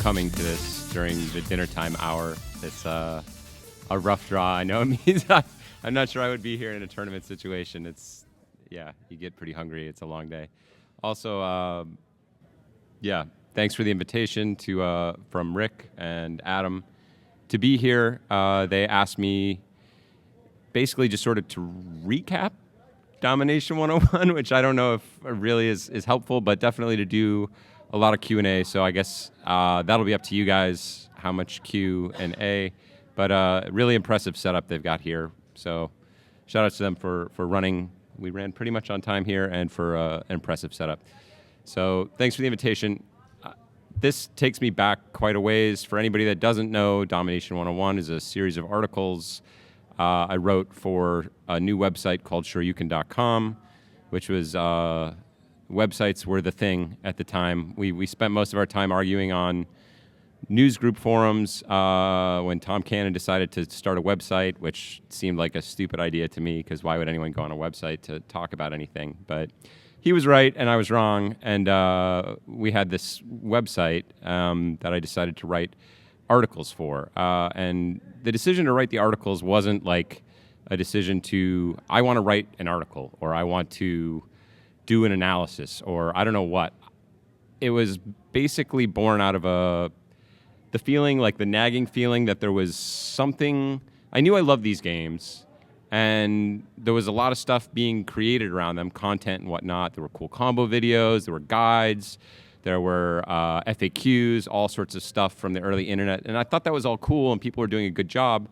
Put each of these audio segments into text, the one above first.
Coming to this during the dinner time hour. It's a rough draw. I know it means I'm not sure I would be here in a tournament situation. It's, yeah, you get pretty hungry. It's a long day. Also, yeah, thanks for the invitation to from Rick and Adam to be here. They asked me basically just sort of to recap Domination 101, which I don't know if really is helpful, but definitely to do a lot of Q&A, so I guess that'll be up to you guys, how much Q and A, but really impressive setup they've got here. So shout out to them for running. We ran pretty much on time here and for an impressive setup. So thanks for the invitation. This takes me back quite a ways. For anybody that doesn't know, Domination 101 is a series of articles I wrote for a new website called sureyoucan.com, which was websites were the thing at the time. We spent most of our time arguing on news group forums when Tom Cannon decided to start a website, which seemed like a stupid idea to me because why would anyone go on a website to talk about anything? But he was right and I was wrong, and we had this website that I decided to write articles for. And the decision to write the articles wasn't like a decision to, I want to write an article or I want to do an analysis or I don't know what. It was basically born out of the feeling, like the nagging feeling that there was something. I knew I loved these games and there was a lot of stuff being created around them, content and whatnot. There were cool combo videos, there were guides, there were FAQs, all sorts of stuff from the early internet. And I thought that was all cool and people were doing a good job.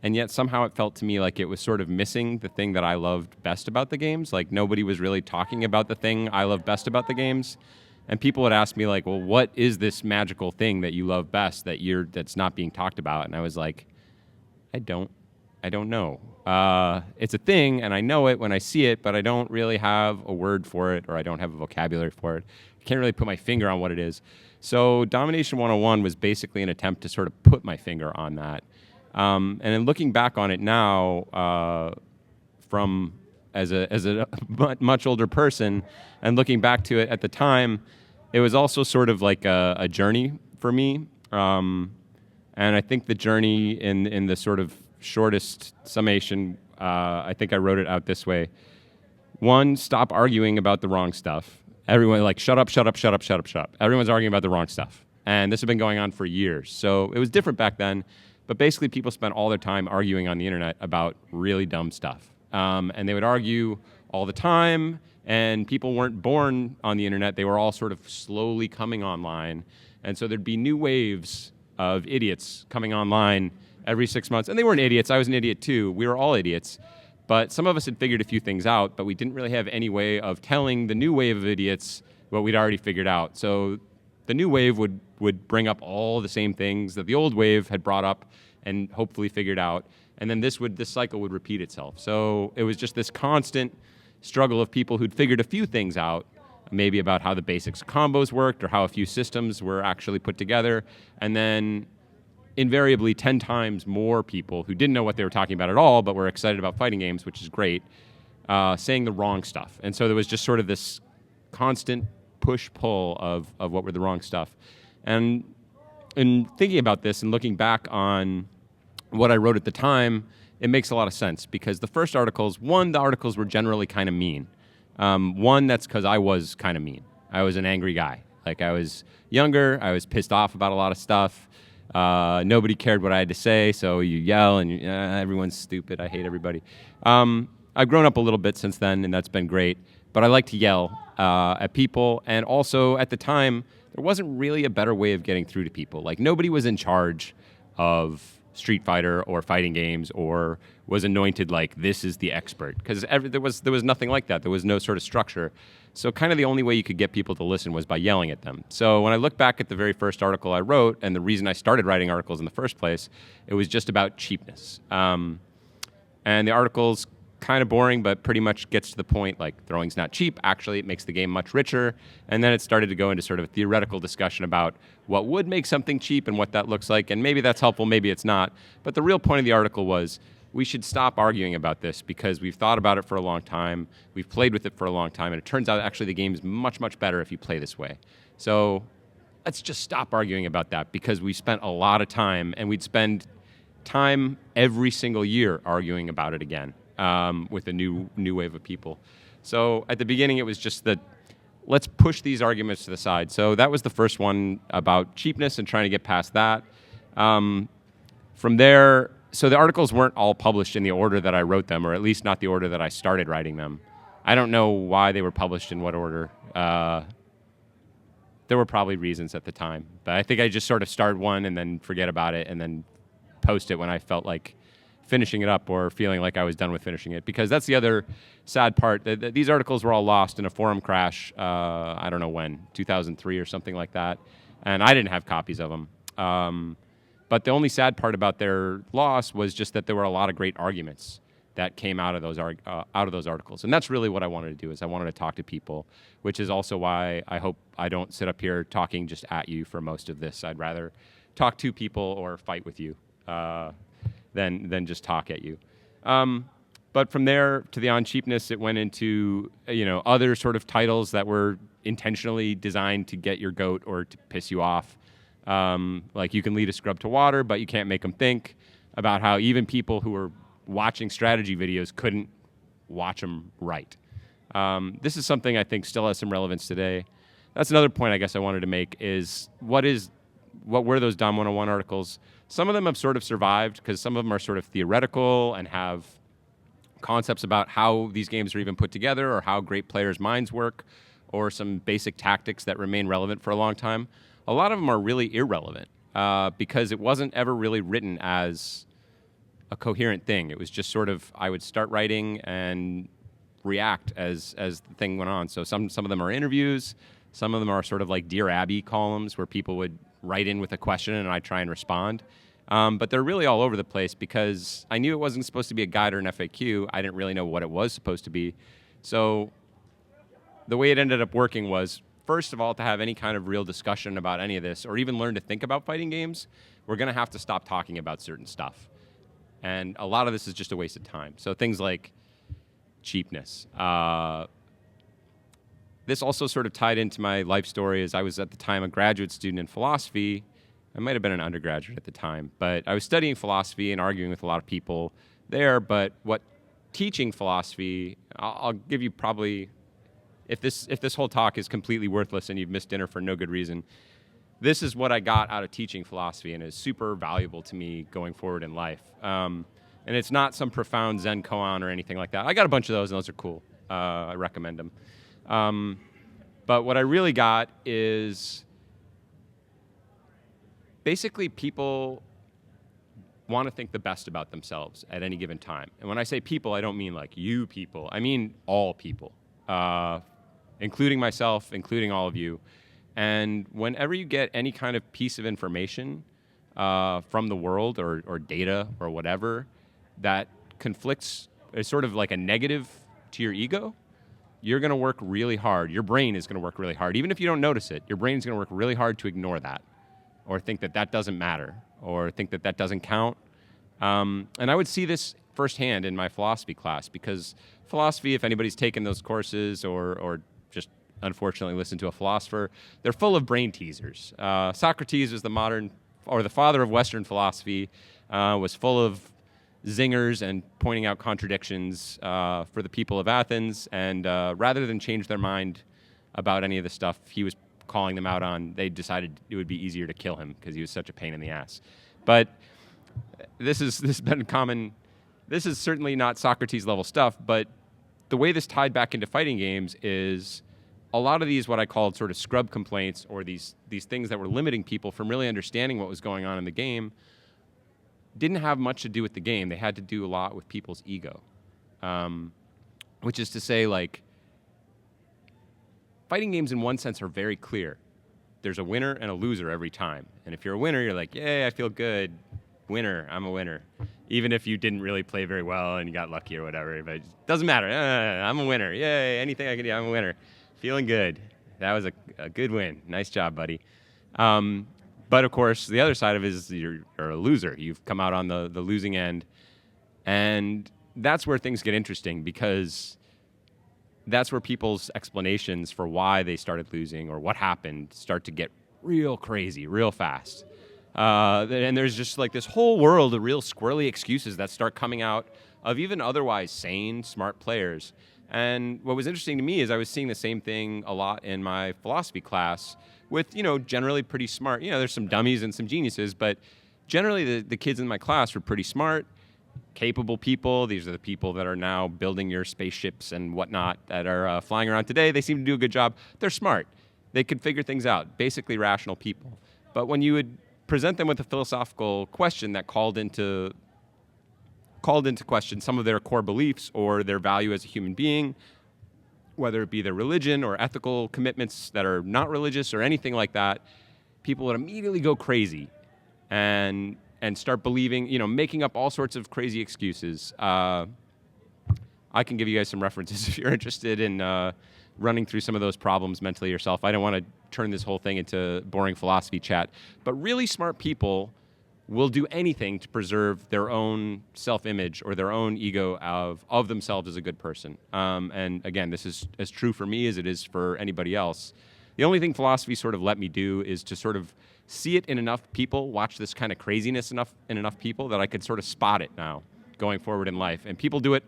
And yet somehow it felt to me like it was sort of missing the thing that I loved best about the games. Like nobody was really talking about the thing I love best about the games. And people would ask me like, well, what is this magical thing that you love best that's not being talked about? And I was like, I don't know. It's a thing and I know it when I see it, but I don't really have a word for it or I don't have a vocabulary for it. I can't really put my finger on what it is. So Domination 101 was basically an attempt to sort of put my finger on that. And then looking back on it now, from as a much older person, and looking back to it at the time, it was also sort of like a journey for me. And I think the journey in the sort of shortest summation, I think I wrote it out this way. 1, stop arguing about the wrong stuff. Everyone like, shut up. Everyone's arguing about the wrong stuff. And this had been going on for years. So it was different back then. But basically, people spent all their time arguing on the internet about really dumb stuff. And they would argue all the time, and people weren't born on the internet. They were all sort of slowly coming online. And so there'd be new waves of idiots coming online every 6 months. And they weren't idiots. I was an idiot, too. We were all idiots. But some of us had figured a few things out, but we didn't really have any way of telling the new wave of idiots what we'd already figured out. So the new wave would bring up all the same things that the old wave had brought up and hopefully figured out. And then this cycle would repeat itself. So it was just this constant struggle of people who'd figured a few things out, maybe about how the basics of combos worked or how a few systems were actually put together. And then invariably 10 times more people who didn't know what they were talking about at all, but were excited about fighting games, which is great, saying the wrong stuff. And so there was just sort of this constant push-pull of what were the wrong stuff. And in thinking about this and looking back on what I wrote at the time, it makes a lot of sense because the first articles, the articles were generally kind of mean. That's because I was kind of mean. I was an angry guy. Like, I was younger, I was pissed off about a lot of stuff. Nobody cared what I had to say, so you yell and everyone's stupid. I hate everybody. I've grown up a little bit since then, and that's been great. But I like to yell at people, and also at the time, there wasn't really a better way of getting through to people. Like, nobody was in charge of Street Fighter or fighting games or was anointed like this is the expert, because there was nothing like that. There was no sort of structure. So kind of the only way you could get people to listen was by yelling at them. So when I look back at the very first article I wrote, and the reason I started writing articles in the first place, it was just about cheapness. And the article's kind of boring, but pretty much gets to the point, like, throwing's not cheap. Actually, it makes the game much richer. And then it started to go into sort of a theoretical discussion about what would make something cheap and what that looks like. And maybe that's helpful, maybe it's not. But the real point of the article was we should stop arguing about this because we've thought about it for a long time. We've played with it for a long time. And it turns out actually the game is much, much better if you play this way. So let's just stop arguing about that, because we spent a lot of time, and we'd spend time every single year arguing about it again. With a new wave of people. So at the beginning, it was just that let's push these arguments to the side. So that was the first one about cheapness and trying to get past that. From there, so the articles weren't all published in the order that I wrote them, or at least not the order that I started writing them. I don't know why they were published in what order. There were probably reasons at the time. But I think I just sort of start one and then forget about it and then post it when I felt like finishing it up or feeling like I was done with finishing it, because that's the other sad part. These articles were all lost in a forum crash, I don't know when, 2003 or something like that, and I didn't have copies of them. But the only sad part about their loss was just that there were a lot of great arguments that came out of those articles, and that's really what I wanted to do. Is I wanted to talk to people, which is also why I hope I don't sit up here talking just at you for most of this. I'd rather talk to people or fight with you. Than just talk at you. But from there to the on cheapness, it went into other sort of titles that were intentionally designed to get your goat or to piss you off. Like, you can lead a scrub to water, but you can't make them think. About how even people who were watching strategy videos couldn't watch them right. This is something I think still has some relevance today. That's another point I guess I wanted to make is what were those Dom 101 articles? Some of them have sort of survived because some of them are sort of theoretical and have concepts about how these games are even put together or how great players' minds work or some basic tactics that remain relevant for a long time. A lot of them are really irrelevant because it wasn't ever really written as a coherent thing. It was just sort of, I would start writing and react as the thing went on. So some of them are interviews. Some of them are sort of like Dear Abby columns where people would write in with a question and I try and respond. But they're really all over the place because I knew it wasn't supposed to be a guide or an FAQ. I didn't really know what it was supposed to be. So the way it ended up working was, first of all, to have any kind of real discussion about any of this or even learn to think about fighting games, we're going to have to stop talking about certain stuff. And a lot of this is just a waste of time. So things like cheapness. This also sort of tied into my life story as I was at the time a graduate student in philosophy. I might have been an undergraduate at the time, but I was studying philosophy and arguing with a lot of people there. But what teaching philosophy, I'll give you probably, if this whole talk is completely worthless and you've missed dinner for no good reason, this is what I got out of teaching philosophy and is super valuable to me going forward in life. And it's not some profound Zen koan or anything like that. I got a bunch of those, and those are cool. I recommend them. But what I really got is basically people want to think the best about themselves at any given time. And when I say people, I don't mean like you people. I mean all people, including myself, including all of you. And whenever you get any kind of piece of information from the world or data or whatever that conflicts, is sort of like a negative to your ego, you're going to work really hard. Your brain is going to work really hard. Even if you don't notice it, your brain is going to work really hard to ignore that or think that that doesn't matter or think that that doesn't count. And I would see this firsthand in my philosophy class because philosophy, if anybody's taken those courses or just unfortunately listened to a philosopher, they're full of brain teasers. Socrates was the father of Western philosophy, was full of zingers and pointing out contradictions for the people of Athens. And rather than change their mind about any of the stuff he was calling them out on, they decided it would be easier to kill him because he was such a pain in the ass. But this has been common. This is certainly not Socrates level stuff, but the way this tied back into fighting games is a lot of these, what I called sort of scrub complaints, or these things that were limiting people from really understanding what was going on in the game, didn't have much to do with the game. They had to do a lot with people's ego, which is to say, like, fighting games in one sense are very clear. There's a winner and a loser every time. And if you're a winner, you're like, yay, I feel good. Winner, I'm a winner. Even if you didn't really play very well and you got lucky or whatever, but it doesn't matter. I'm a winner. Yay, anything I can do, I'm a winner. Feeling good. That was a good win. Nice job, buddy. But, of course, the other side of it is you're a loser. You've come out on the losing end. And that's where things get interesting, because that's where people's explanations for why they started losing or what happened start to get real crazy, real fast. And there's just like this whole world of real squirrely excuses that start coming out of even otherwise sane, smart players. And what was interesting to me is I was seeing the same thing a lot in my philosophy class with, generally pretty smart. There's some dummies and some geniuses, but generally the kids in my class were pretty smart, capable people. These are the people that are now building your spaceships and whatnot that are flying around today. They seem to do a good job. They're smart. They could figure things out, basically rational people. But when you would present them with a philosophical question that called into question some of their core beliefs or their value as a human being, whether it be their religion or ethical commitments that are not religious or anything like that, people would immediately go crazy and start believing, making up all sorts of crazy excuses. I can give you guys some references if you're interested in running through some of those problems mentally yourself. I don't want to turn this whole thing into boring philosophy chat, but really smart people will do anything to preserve their own self-image or their own ego of themselves as a good person. And again, this is as true for me as it is for anybody else. The only thing philosophy sort of let me do is to sort of see it in enough people, watch this kind of craziness in enough people that I could sort of spot it now going forward in life. And people do it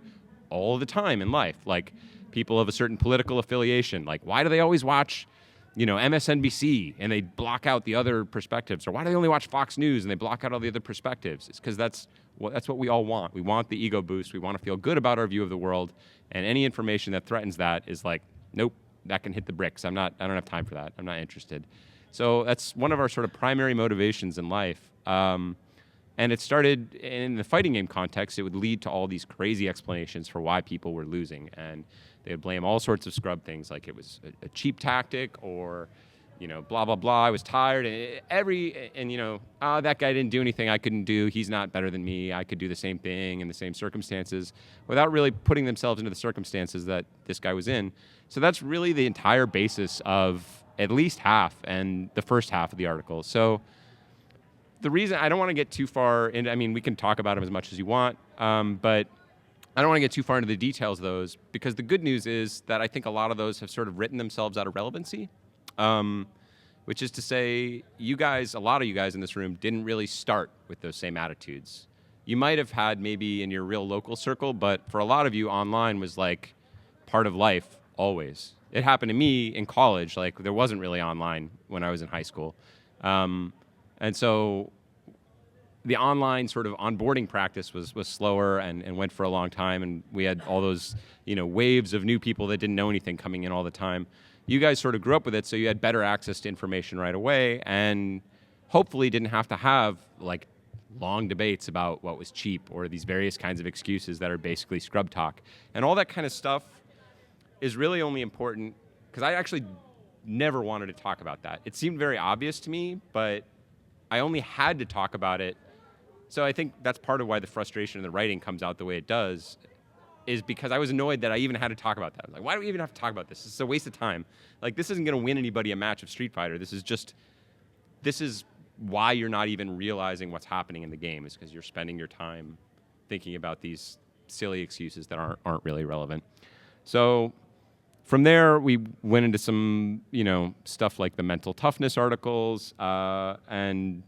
all the time in life. Like people of a certain political affiliation. Like, why do they always watch MSNBC and they block out the other perspectives? Or why do they only watch Fox News and they block out all the other perspectives? It's because that's what we all want. We want the ego boost. We want to feel good about our view of the world. And any information that threatens that is like, nope, that can hit the bricks. I don't have time for that. I'm not interested. So that's one of our sort of primary motivations in life. And it started in the fighting game context. It would lead to all these crazy explanations for why people were losing. And they would blame all sorts of scrub things, like it was a cheap tactic or, blah, blah, blah. I was tired. And that guy didn't do anything I couldn't do. He's not better than me. I could do the same thing in the same circumstances without really putting themselves into the circumstances that this guy was in. So that's really the entire basis of at least half and the first half of the article. So the reason I don't want to get too far into, we can talk about them as much as you want, but I don't want to get too far into the details of those, because the good news is that I think a lot of those have sort of written themselves out of relevancy, which is to say a lot of you guys in this room didn't really start with those same attitudes. You might have had maybe in your real local circle, but for a lot of you, online was like part of life always. It happened to me in college. Like there wasn't really online when I was in high school. And so the online sort of onboarding practice was slower and went for a long time. And we had all those, waves of new people that didn't know anything coming in all the time. You guys sort of grew up with it, so you had better access to information right away and hopefully didn't have to have like long debates about what was cheap or these various kinds of excuses that are basically scrub talk. And all that kind of stuff is really only important because I actually never wanted to talk about that. It seemed very obvious to me, but I only had to talk about it. So I think that's part of why the frustration in the writing comes out the way it does, is because I was annoyed that I even had to talk about that. I was like, why do we even have to talk about this? This is a waste of time. Like, this isn't going to win anybody a match of Street Fighter. This is why you're not even realizing what's happening in the game, is because you're spending your time thinking about these silly excuses that aren't really relevant. So from there, we went into some, stuff like the mental toughness articles and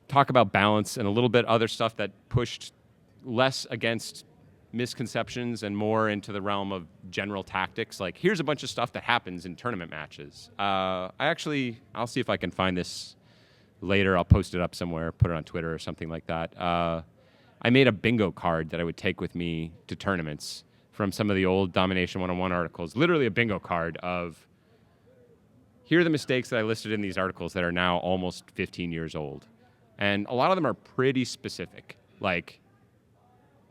talk about balance and a little bit other stuff that pushed less against misconceptions and more into the realm of general tactics. Like, here's a bunch of stuff that happens in tournament matches. I'll see if I can find this later. I'll post it up somewhere, put it on Twitter or something like that. I made a bingo card that I would take with me to tournaments from some of the old Domination 101 articles. Literally a bingo card of, here are the mistakes that I listed in these articles that are now almost 15 years old. And a lot of them are pretty specific. Like,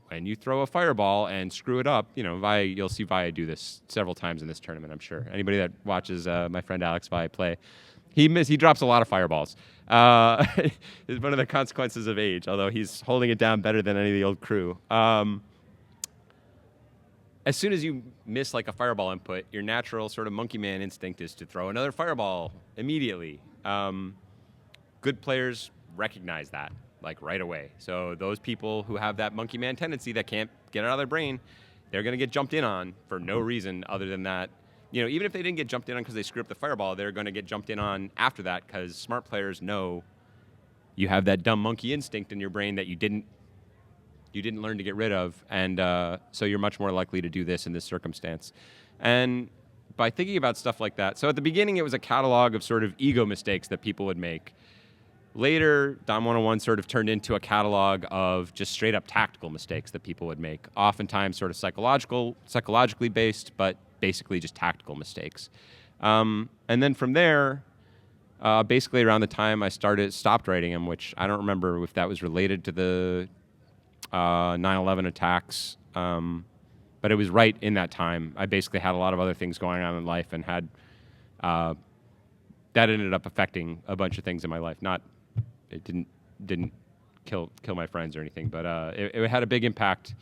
when you throw a fireball and screw it up, you'll see Via do this several times in this tournament, I'm sure. Anybody that watches my friend Alex Via play, he drops a lot of fireballs. It's one of the consequences of age, although he's holding it down better than any of the old crew. As soon as you miss like a fireball input, your natural sort of monkey man instinct is to throw another fireball immediately. Good players recognize that like right away. So those people who have that monkey man tendency that can't get it out of their brain, they're going to get jumped in on for no reason other than that. Even if they didn't get jumped in on because they screwed up the fireball, they're going to get jumped in on after that because smart players know you have that dumb monkey instinct in your brain that you didn't learn to get rid of, and so you're much more likely to do this in this circumstance. And by thinking about stuff like that, so at the beginning it was a catalog of sort of ego mistakes that people would make. Later, Dom 101 sort of turned into a catalog of just straight up tactical mistakes that people would make, oftentimes sort of psychologically based, but basically just tactical mistakes. And then from there, basically around the time I stopped writing them, which I don't remember if that was related to the 9/11 attacks, but it was right in that time. I basically had a lot of other things going on in life and had that ended up affecting a bunch of things in my life. It didn't kill my friends or anything, but it had a big impact.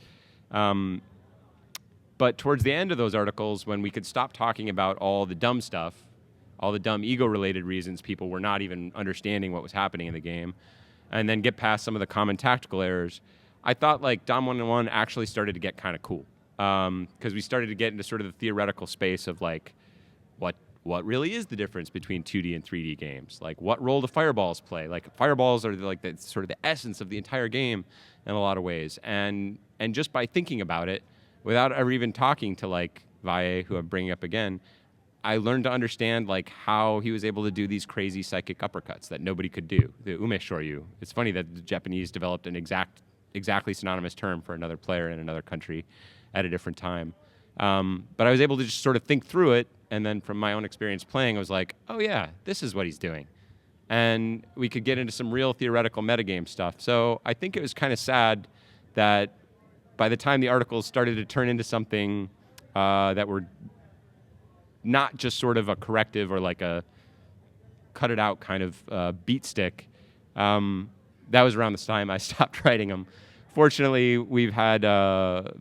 But towards the end of those articles, when we could stop talking about all the dumb stuff, all the dumb ego-related reasons people were not even understanding what was happening in the game, and then get past some of the common tactical errors, I thought like Dom 101 actually started to get kind of cool, because we started to get into sort of the theoretical space of like, what really is the difference between 2D and 3D games? Like, what role do fireballs play? Like, fireballs are like the sort of the essence of the entire game in a lot of ways. And just by thinking about it, without ever even talking to like Valle, who I'm bringing up again, I learned to understand like how he was able to do these crazy psychic uppercuts that nobody could do. The ume shoryu. It's funny that the Japanese developed an exactly synonymous term for another player in another country at a different time. But I was able to just sort of think through it, and then from my own experience playing, I was like, oh yeah, this is what he's doing. And we could get into some real theoretical metagame stuff. So I think it was kind of sad that by the time the articles started to turn into something that were not just sort of a corrective or like a cut it out kind of beat stick, that was around this time I stopped writing them. Fortunately, we've had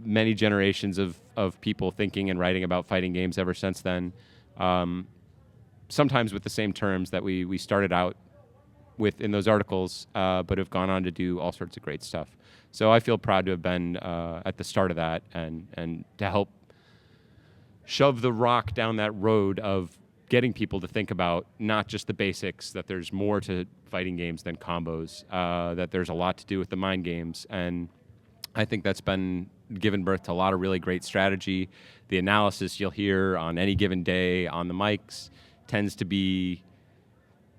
many generations of people thinking and writing about fighting games ever since then, sometimes with the same terms that we started out with in those articles, but have gone on to do all sorts of great stuff. So I feel proud to have been at the start of that and to help shove the rock down that road of getting people to think about not just the basics, that there's more to fighting games than combos, that there's a lot to do with the mind games. And I think that's been given birth to a lot of really great strategy. The analysis you'll hear on any given day on the mics tends to be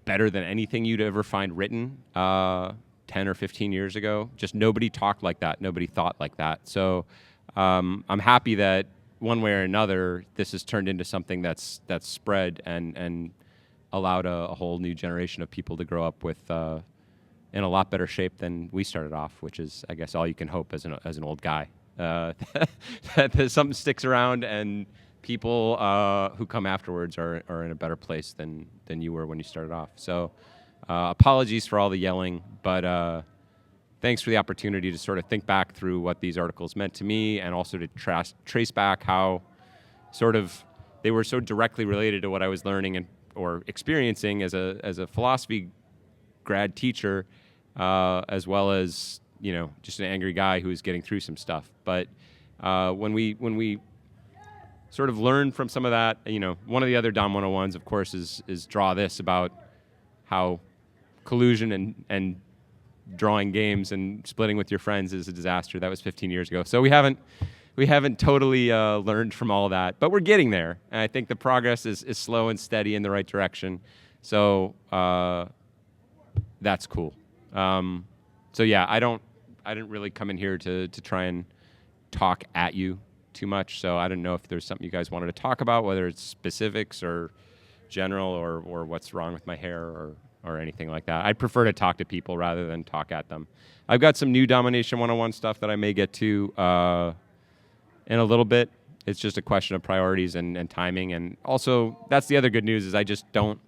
better than anything you'd ever find written 10 or 15 years ago. Just nobody talked like that. Nobody thought like that. So I'm happy that one way or another, this has turned into something that's spread and allowed a whole new generation of people to grow up with in a lot better shape than we started off, which is, I guess, all you can hope as an old guy. That something sticks around and people who come afterwards are in a better place than you were when you started off. So apologies for all the yelling, but thanks for the opportunity to sort of think back through what these articles meant to me, and also to trace back how sort of they were so directly related to what I was learning or experiencing as a philosophy grad teacher, as well as just an angry guy who was getting through some stuff. But when we sort of learn from some of that, one of the other Dom 101s, of course, is Draw This, about how collusion and drawing games and splitting with your friends is a disaster. That was 15 years ago. So we haven't totally learned from all that, but we're getting there. And I think the progress is slow and steady in the right direction. So that's cool. So yeah, I didn't really come in here to try and talk at you too much. So I don't know if there's something you guys wanted to talk about, whether it's specifics or general or what's wrong with my hair or anything like that. I'd prefer to talk to people rather than talk at them. I've got some new Domination 101 stuff that I may get to in a little bit. It's just a question of priorities and timing. And also, that's the other good news is I don't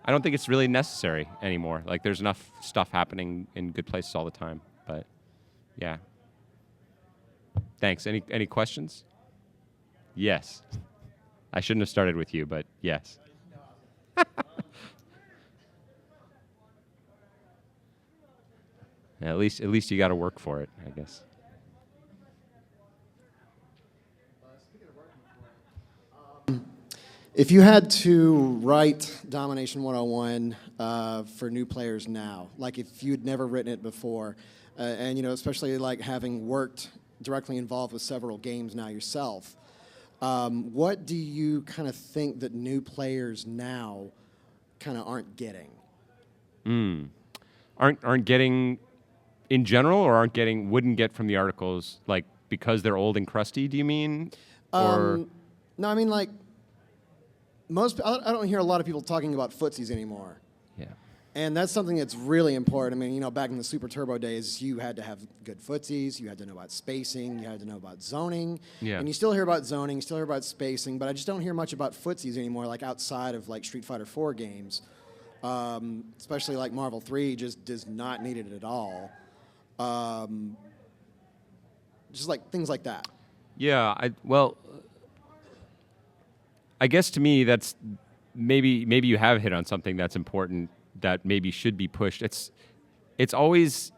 think it's really necessary anymore. Like, there's enough stuff happening in good places all the time. But, yeah. Thanks. Any questions? Yes. I shouldn't have started with you, but yes. At least you got to work for it, I guess. If you had to write Domination 101 for new players now, like if you'd never written it before, and especially like having worked directly involved with several games now yourself, what do you kind of think that new players now kind of aren't getting? Aren't getting in general, or wouldn't get from the articles, like because they're old and crusty? Do you mean? Or no, I mean like I don't hear a lot of people talking about footsies anymore. Yeah. And that's something that's really important. I mean, back in the Super Turbo days, you had to have good footsies, you had to know about spacing, you had to know about zoning. Yeah. And you still hear about zoning, you still hear about spacing, but I just don't hear much about footsies anymore, like outside of like Street Fighter 4 games. Especially like Marvel 3 just does not need it at all. Just like things like that. Yeah, I guess to me that's maybe you have hit on something that's important that maybe should be pushed. It's always,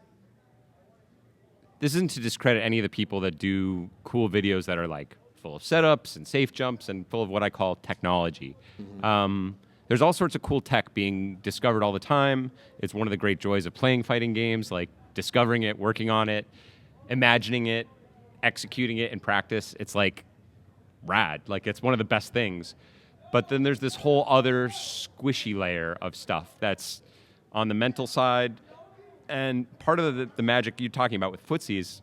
this isn't to discredit any of the people that do cool videos that are like full of setups and safe jumps and full of what I call technology. Mm-hmm. There's all sorts of cool tech being discovered all the time. It's one of the great joys of playing fighting games, like discovering it, working on it, imagining it, executing it in practice. It's like rad. Like, it's one of the best things. But then there's this whole other squishy layer of stuff that's on the mental side. And part of the magic you're talking about with footsies,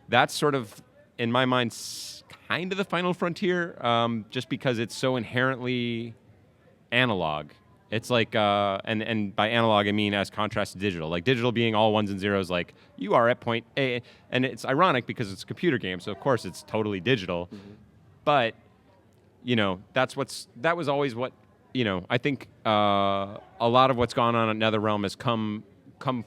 that's sort of, in my mind, kind of the final frontier, just because it's so inherently analog. It's like, and by analog I mean as contrast to digital. Like, digital being all ones and zeros, like you are at point A, and it's ironic because it's a computer game, so of course it's totally digital. Mm-hmm. But that was always what, I think a lot of what's gone on in NetherRealm has come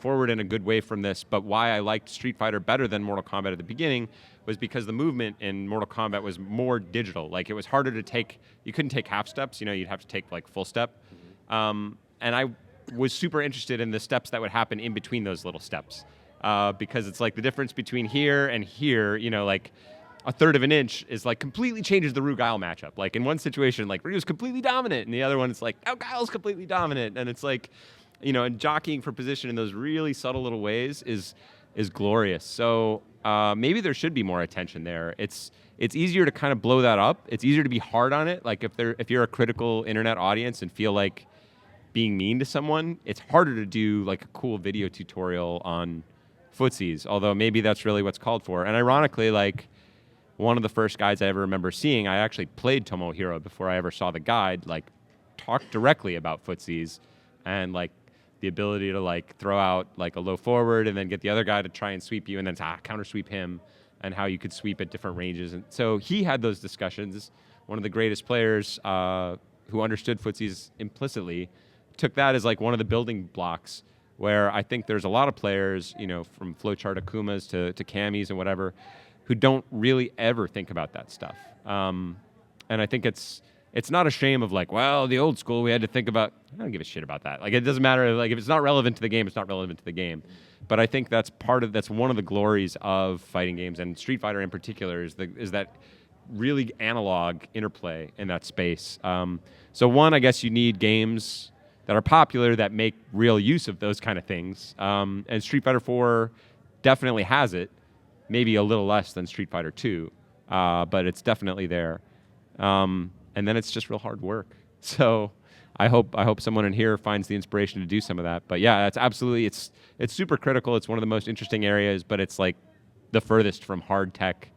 forward in a good way from this. But why I liked Street Fighter better than Mortal Kombat at the beginning was because the movement in Mortal Kombat was more digital. Like, it was harder to take, you couldn't take half steps, you'd have to take like full step. And I was super interested in the steps that would happen in between those little steps. Because it's like the difference between here and here, like a third of an inch is like completely changes the Ryu-Guile matchup. Like, in one situation, like Ryu's completely dominant, and the other one it's like, oh, Guile's completely dominant. And it's like, and jockeying for position in those really subtle little ways is glorious. So maybe there should be more attention there. It's easier to kind of blow that up. It's easier to be hard on it. Like, if you're a critical internet audience and feel like being mean to someone, it's harder to do like a cool video tutorial on footsies, although maybe that's really what's called for. And ironically, like, one of the first guides I ever remember seeing, I actually played Tomohiro before I ever saw the guide, like, talk directly about footsies and like the ability to like throw out like a low forward and then get the other guy to try and sweep you and then counter sweep him, and how you could sweep at different ranges. And so he had those discussions. One of the greatest players who understood footsies implicitly took that as like one of the building blocks, where I think there's a lot of players, from flowchart Akumas to Camis and whatever, who don't really ever think about that stuff. And I think it's not a shame of like, well, the old school, we had to think about. I don't give a shit about that. Like, it doesn't matter. Like, if it's not relevant to the game, it's not relevant to the game. But I think that's one of the glories of fighting games, and Street Fighter in particular, is that really analog interplay in that space. So one, I guess you need games that are popular that make real use of those kind of things. And Street Fighter 4 definitely has it, maybe a little less than Street Fighter 2, but it's definitely there. And then it's just real hard work. So I hope someone in here finds the inspiration to do some of that. But yeah, that's absolutely, it's super critical. It's one of the most interesting areas, but it's like the furthest from hard tech.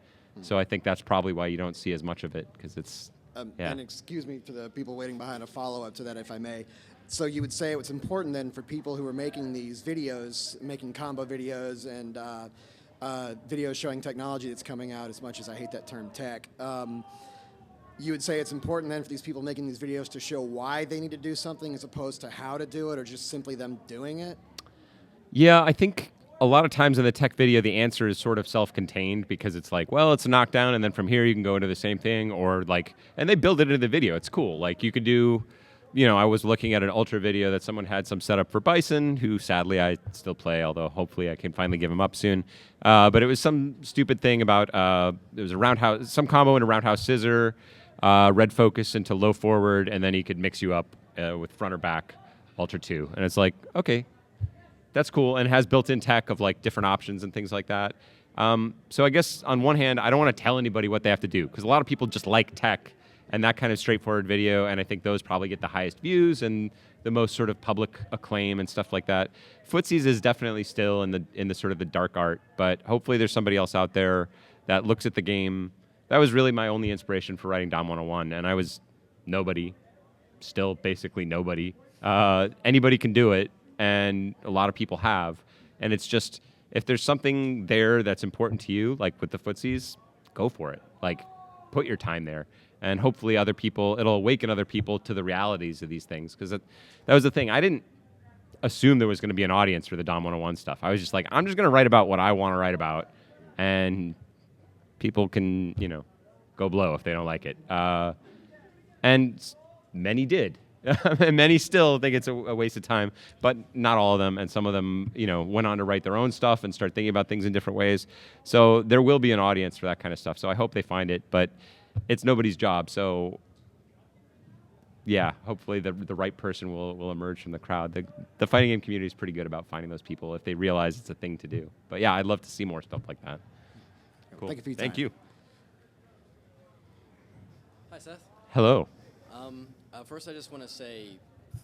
So I think that's probably why you don't see as much of it, because it's, yeah. And excuse me for the people waiting behind, a follow-up to that, if I may. So you would say it was important then for people who are making these videos, making combo videos and videos showing technology that's coming out, as much as I hate that term tech, you would say it's important then for these people making these videos to show why they need to do something as opposed to how to do it, or just simply them doing it? Yeah, I think a lot of times in the tech video, the answer is sort of self-contained, because it's like, well, it's a knockdown, and then from here you can go into the same thing, or like, and they build it into the video. It's cool. Like you could do, I was looking at an Ultra video that someone had some setup for Bison, who sadly I still play, although hopefully I can finally give him up soon. But it was some stupid thing about, it was a roundhouse, some combo in a roundhouse scissor, red focus into low forward, and then he could mix you up with front or back Ultra 2. And it's like, okay, that's cool, and has built-in tech of like different options and things like that. So I guess on one hand, I don't want to tell anybody what they have to do, because a lot of people just like tech and that kind of straightforward video, and I think those probably get the highest views and the most sort of public acclaim and stuff like that. Footsies is definitely still in the sort of the dark art, but hopefully there's somebody else out there that looks at the game. That was really my only inspiration for writing Dom 101, and I was nobody, still basically nobody. Anybody can do it, and a lot of people have, and it's just, if there's something there that's important to you, like with the footsies, go for it. Like, put your time there, and hopefully other people, it'll awaken other people to the realities of these things, because that was the thing. I didn't assume there was going to be an audience for the Dom 101 stuff. I was just like, I'm just going to write about what I want to write about, and people can, go blow if they don't like it. And many did. And many still think it's a waste of time, but not all of them. And some of them, went on to write their own stuff and start thinking about things in different ways. So there will be an audience for that kind of stuff. So I hope they find it, but it's nobody's job. So yeah, hopefully the right person will emerge from the crowd. The fighting game community is pretty good about finding those people if they realize it's a thing to do. But yeah, I'd love to see more stuff like that. Cool. Thank you for your time. Thank you. Hi, Seth. Hello. First, I just want to say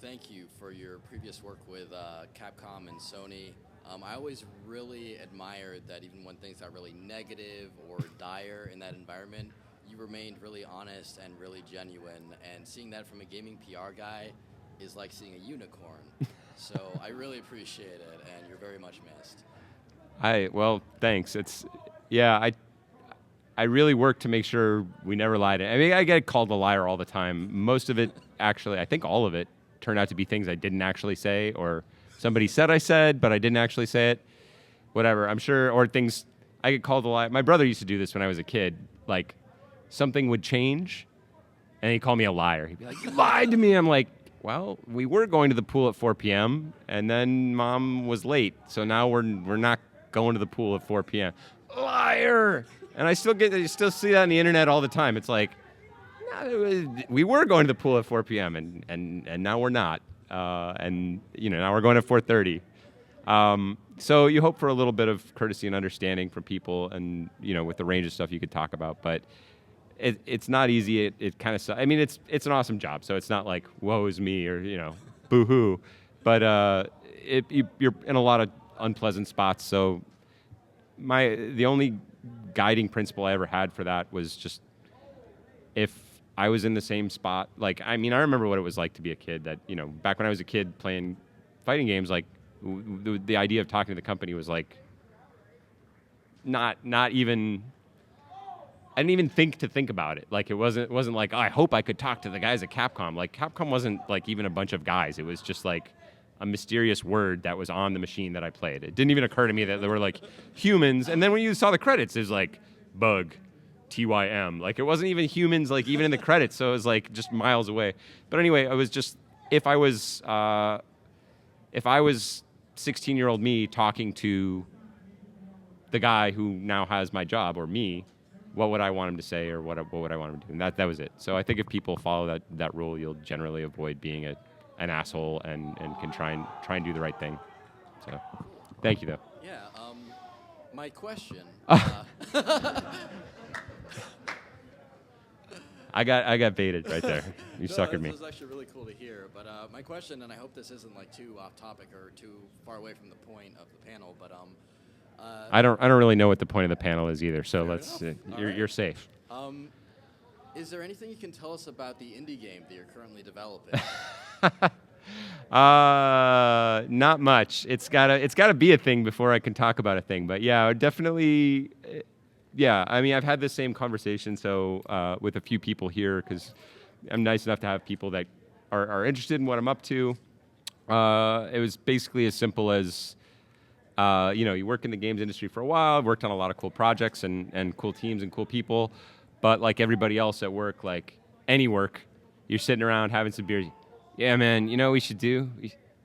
thank you for your previous work with Capcom and Sony. I always really admired that even when things got really negative or dire in that environment, you remained really honest and really genuine. And seeing that from a gaming PR guy is like seeing a unicorn. So I really appreciate it, and you're very much missed. Well, thanks. I really work to make sure we never lied. I mean, I get called a liar all the time. Most of it, actually, I think all of it, turned out to be things I didn't actually say, or somebody said I said, but I didn't actually say it. Whatever, I'm sure, or things, I get called a liar. My brother used to do this when I was a kid. Like, something would change, and he'd call me a liar. He'd be like, you lied to me. I'm like, well, we were going to the pool at 4 p.m., and then Mom was late, so now we're not going to the pool at 4 p.m. Liar! And I still see that on the internet all the time. It's like, no, we were going to the pool at 4 p.m. and now we're not. And now we're going at 4:30. So you hope for a little bit of courtesy and understanding from people, and with the range of stuff you could talk about. But it's not easy. It kind of, I mean, it's an awesome job. So it's not like woe is me or boo hoo. But you're in a lot of unpleasant spots. So the only guiding principle I ever had for that was just, if I was in the same spot, like, I mean, I remember what it was like to be a kid that, back when I was a kid playing fighting games, like the idea of talking to the company was like, not even, I didn't even think about it. Like, it wasn't like, oh, I hope I could talk to the guys at Capcom. Like, Capcom wasn't like even a bunch of guys. It was just like a mysterious word that was on the machine that I played. It didn't even occur to me that there were like humans. And then when you saw the credits, it was like bug, TYM. Like, it wasn't even humans, like even in the credits. So it was like just miles away. But anyway, I was just, if I was 16-year-old me talking to the guy who now has my job, or me, what would I want him to say, or what would I want him to do? And that was it. So I think if people follow that rule, you'll generally avoid being a an asshole and can try and do the right thing. So, thank you though. Yeah. My question. I got baited right there. You No, suckered me. This is actually really cool to hear. But my question, and I hope this isn't like too off topic or too far away from the point of the panel, but I don't really know what the point of the panel is either. So Fair let's enough. you're safe. Is there anything you can tell us about the indie game that you're currently developing? Not much. It's gotta be a thing before I can talk about a thing. But yeah, definitely. Yeah, I mean, I've had this same conversation with a few people here because I'm nice enough to have people that are interested in what I'm up to. It was basically as simple as, you work in the games industry for a while, worked on a lot of cool projects and cool teams and cool people, but like everybody else at work, like any work, you're sitting around having some beers. Yeah, man, you know what we should do?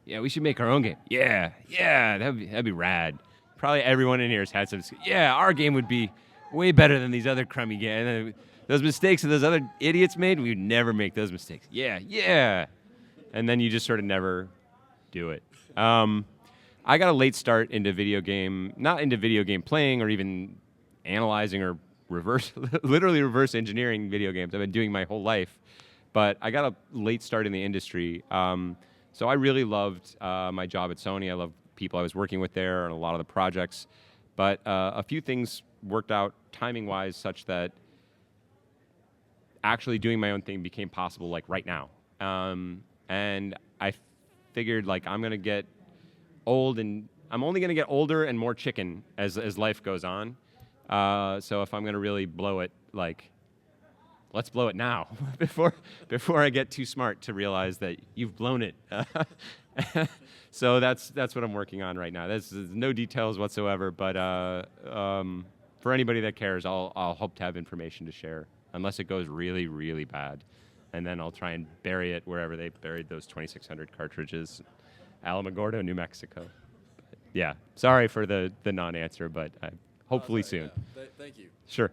We should make our own game. Yeah, that'd be rad. Probably everyone in here has had some. Yeah, our game would be way better than these other crummy games. Those mistakes that those other idiots made, we would never make those mistakes. Yeah. And then you just sort of never do it. I got a late start into not into video game playing or even analyzing or literally reverse engineering video games. I've been doing my whole life. But I got a late start in the industry. So I really loved my job at Sony. I loved people I was working with there and a lot of the projects. But a few things worked out timing-wise such that actually doing my own thing became possible like right now. And I figured like I'm going to get old and I'm only going to get older and more chicken as life goes on. So if I'm going to really blow it, like, let's blow it now before I get too smart to realize that you've blown it. So that's what I'm working on right now. There's no details whatsoever, but for anybody that cares, I'll hope to have information to share, unless it goes really, really bad. And then I'll try and bury it wherever they buried those 2,600 cartridges, Alamogordo, New Mexico. But yeah, sorry for the non-answer, but hopefully soon. Yeah. Thank you. Sure.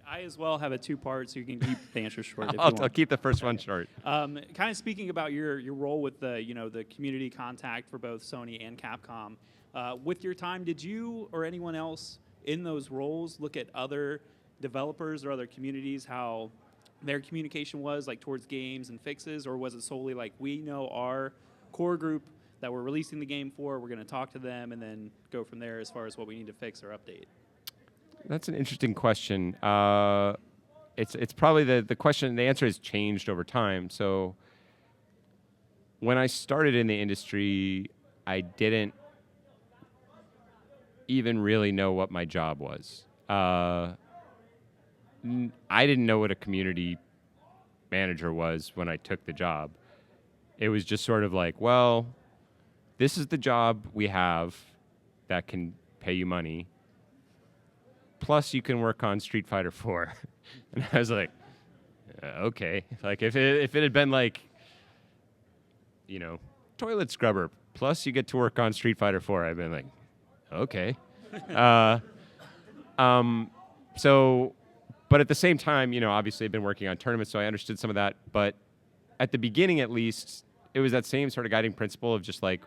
I as well have a two-part, so you can keep the answer short. I'll keep the first one short. Kind of speaking about your role with the community contact for both Sony and Capcom. With your time, did you or anyone else in those roles look at other developers or other communities, how their communication was like towards games and fixes, or was it solely like we know our core group that we're releasing the game for, we're going to talk to them and then go from there as far as what we need to fix or update? That's an interesting question. It's probably the question. The answer has changed over time. So when I started in the industry, I didn't even really know what my job was. I didn't know what a community manager was when I took the job. It was just sort of like, well, this is the job we have that can pay you money. Plus, you can work on Street Fighter 4. And I was like, okay. Like, if it had been like, toilet scrubber, plus you get to work on Street Fighter 4, I'd been like, okay. But at the same time, obviously I've been working on tournaments, so I understood some of that. But at the beginning, at least, it was that same sort of guiding principle of just like,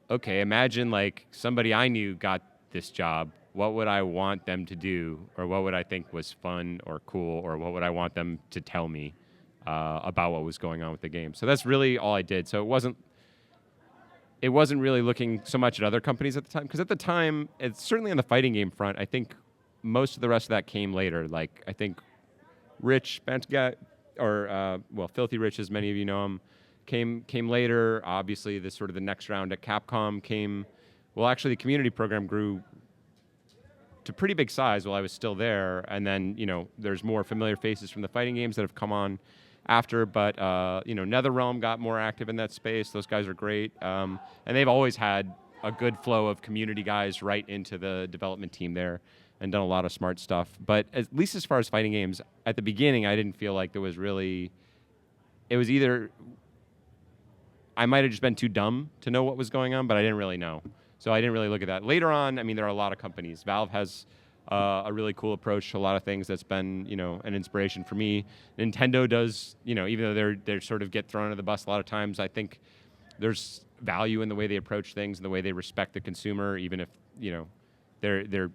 okay, imagine like somebody I knew got this job. What would I want them to do, or what would I think was fun or cool, or what would I want them to tell me about what was going on with the game? So that's really all I did. So it wasn't really looking so much at other companies at the time, because at the time, it's certainly on the fighting game front, I think most of the rest of that came later. Like, I think Rich Bantga, Filthy Rich, as many of you know him, came later. Obviously, the next round at Capcom came. Well, actually, the community program grew to pretty big size while I was still there, and then there's more familiar faces from the fighting games that have come on after. But NetherRealm got more active in that space. Those guys are great, and they've always had a good flow of community guys right into the development team there, and done a lot of smart stuff. But at least as far as fighting games, at the beginning, I didn't feel like there was really. It was either I might have just been too dumb to know what was going on, but I didn't really know. So I didn't really look at that. Later on, I mean, there are a lot of companies. Valve has a really cool approach to a lot of things that's been, an inspiration for me. Nintendo does, even though they sort of get thrown under the bus a lot of times, I think there's value in the way they approach things and the way they respect the consumer, even if, they're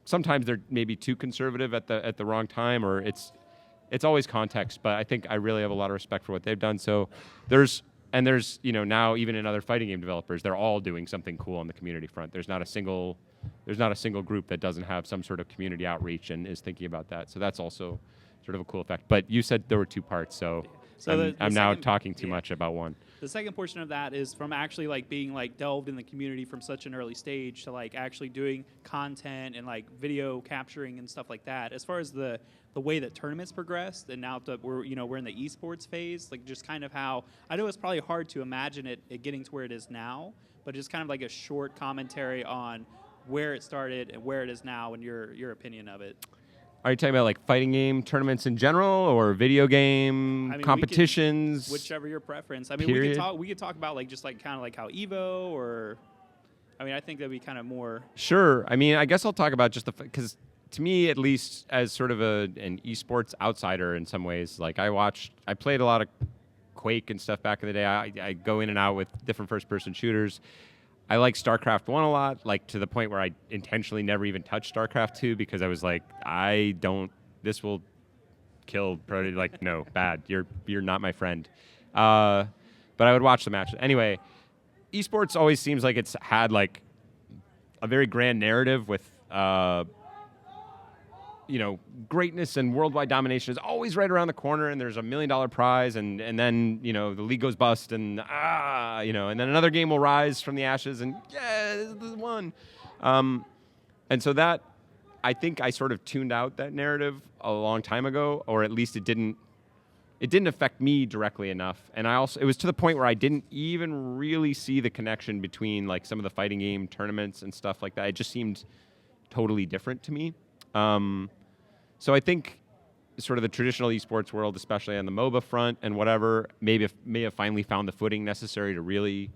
sometimes they're maybe too conservative at the wrong time, or it's always context. But I think I really have a lot of respect for what they've done. So there's now even in other fighting game developers, they're all doing something cool on the community front. There's not a single group that doesn't have some sort of community outreach and is thinking about that. So that's also sort of a cool effect. But you said there were two parts, so I'm now talking too much about one. The second portion of that is from actually like being like delved in the community from such an early stage to like actually doing content and like video capturing and stuff like that. As far as the way that tournaments progressed, and now that we're in the esports phase, like just kind of how I know it's probably hard to imagine it getting to where it is now, but just kind of like a short commentary on where it started and where it is now and your opinion of it. Are you talking about like fighting game tournaments in general, or video game competitions? Whichever your preference. I mean, we could talk about like just like kind of like how Evo, or I think that'd be kind of more. Sure. I mean, I guess I'll talk about just because to me, at least as sort of an esports outsider in some ways, like I played a lot of Quake and stuff back in the day. I go in and out with different first-person shooters. I like StarCraft 1 a lot, like to the point where I intentionally never even touched StarCraft 2 because I was like, this will kill Prody. Like, no, bad. You're not my friend. But I would watch the match. Anyway, esports always seems like it's had like a very grand narrative with, greatness and worldwide domination is always right around the corner, and there's $1 million prize, and then the league goes bust, and and then another game will rise from the ashes, and this is the one. And so that, I think I sort of tuned out that narrative a long time ago, or at least it didn't affect me directly enough. And it was to the point where I didn't even really see the connection between like some of the fighting game tournaments and stuff like that. It just seemed totally different to me. So I think sort of the traditional esports world, especially on the MOBA front and whatever, may have finally found the footing necessary to really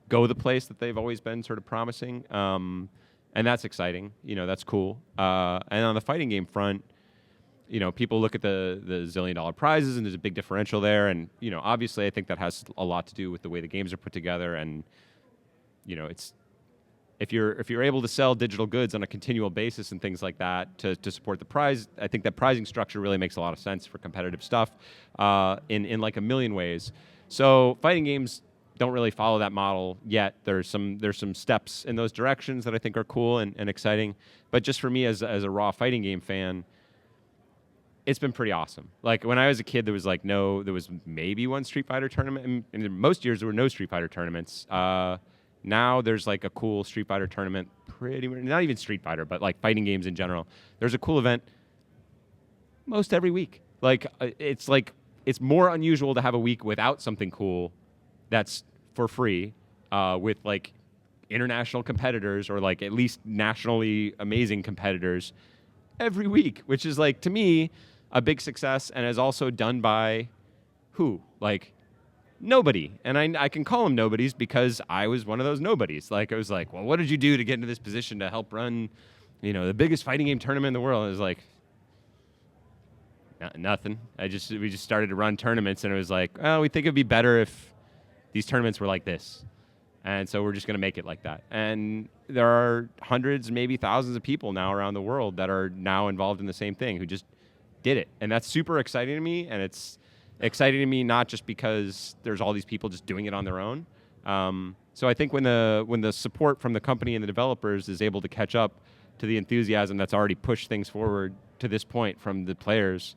go the place that they've always been sort of promising. And that's exciting. That's cool. And on the fighting game front, people look at the $1 zillion prizes, and there's a big differential there. And, obviously I think that has a lot to do with the way the games are put together. And, it's, if you're able to sell digital goods on a continual basis and things like that to support the prize, I think that pricing structure really makes a lot of sense for competitive stuff in like a million ways. So fighting games don't really follow that model yet. There's some steps in those directions that I think are cool and exciting. But just for me as a raw fighting game fan, it's been pretty awesome. Like when I was a kid, there was maybe one Street Fighter tournament, and most years there were no Street Fighter tournaments. Now there's like a cool Street Fighter tournament, not even Street Fighter, but like fighting games in general. There's a cool event most every week. Like it's more unusual to have a week without something cool that's for free with like international competitors or like at least nationally amazing competitors every week, which is like to me a big success, and is also done by who? Like nobody. And I can call them nobodies because I was one of those nobodies. Like I was like, well, what did you do to get into this position to help run, the biggest fighting game tournament in the world? And it was like, nothing. We just started to run tournaments, and it was like, well, we think it'd be better if these tournaments were like this. And so we're just going to make it like that. And there are hundreds, maybe thousands of people now around the world that are now involved in the same thing who just did it. And that's super exciting to me. And it's exciting to me not just because there's all these people just doing it on their own. So I think when the support from the company and the developers is able to catch up to the enthusiasm that's already pushed things forward to this point from the players,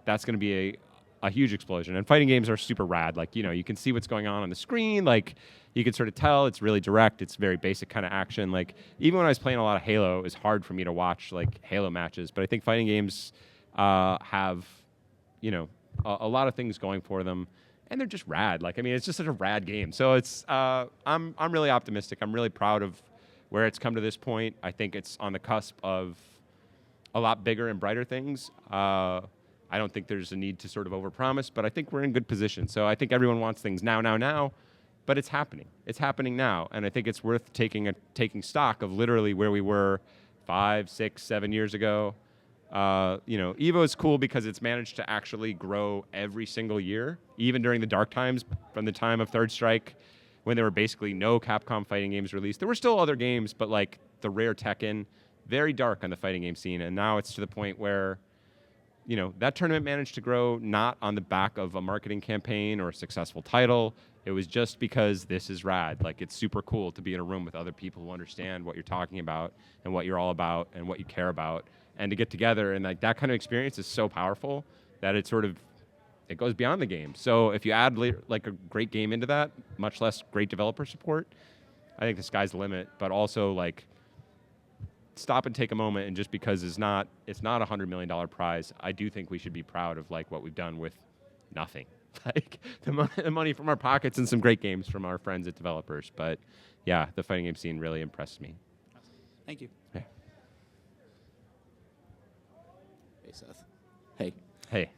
that's going to be a huge explosion. And fighting games are super rad. Like, you can see what's going on the screen. Like, you can sort of tell it's really direct. It's very basic kind of action. Like, even when I was playing a lot of Halo, it was hard for me to watch, like, Halo matches. But I think fighting games have, a lot of things going for them. And they're just rad. Like, I mean, it's just such a rad game. So it's, I'm really optimistic. I'm really proud of where it's come to this point. I think it's on the cusp of a lot bigger and brighter things. I don't think there's a need to sort of overpromise, but I think we're in good position. So I think everyone wants things now, but it's happening. It's happening now, and I think it's worth taking stock of literally where we were 5, 6, 7 years ago. Evo is cool because it's managed to actually grow every single year, even during the dark times from the time of Third Strike, when there were basically no Capcom fighting games released. There were still other games, but like the rare Tekken, very dark on the fighting game scene. And now it's to the point where, that tournament managed to grow not on the back of a marketing campaign or a successful title. It was just because this is rad. Like, it's super cool to be in a room with other people who understand what you're talking about and what you're all about and what you care about. And to get together and like that kind of experience is so powerful that it goes beyond the game. So if you add like a great game into that, much less great developer support, I think the sky's the limit. But also like stop and take a moment, and just because it's not $100 million prize, I do think we should be proud of like what we've done with nothing. Like the money from our pockets and some great games from our friends at developers. But yeah, the fighting game scene really impressed me. Thank you. Yeah. Hey, Seth. Hey. Hey.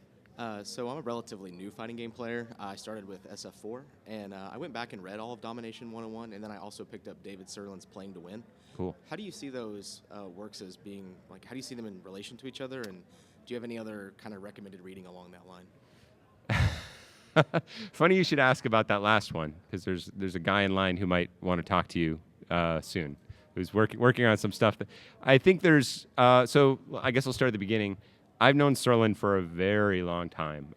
So I'm a relatively new fighting game player. I started with SF4, and I went back and read all of Domination 101, and then I also picked up David Sirlin's Playing to Win. Cool. How do you see those works as being, like, how do you see them in relation to each other, and do you have any other kind of recommended reading along that line? Funny you should ask about that last one, because there's a guy in line who might want to talk to you soon, who's working on some stuff. I think there's, so I guess I'll start at the beginning. I've known Sirlin for a very long time.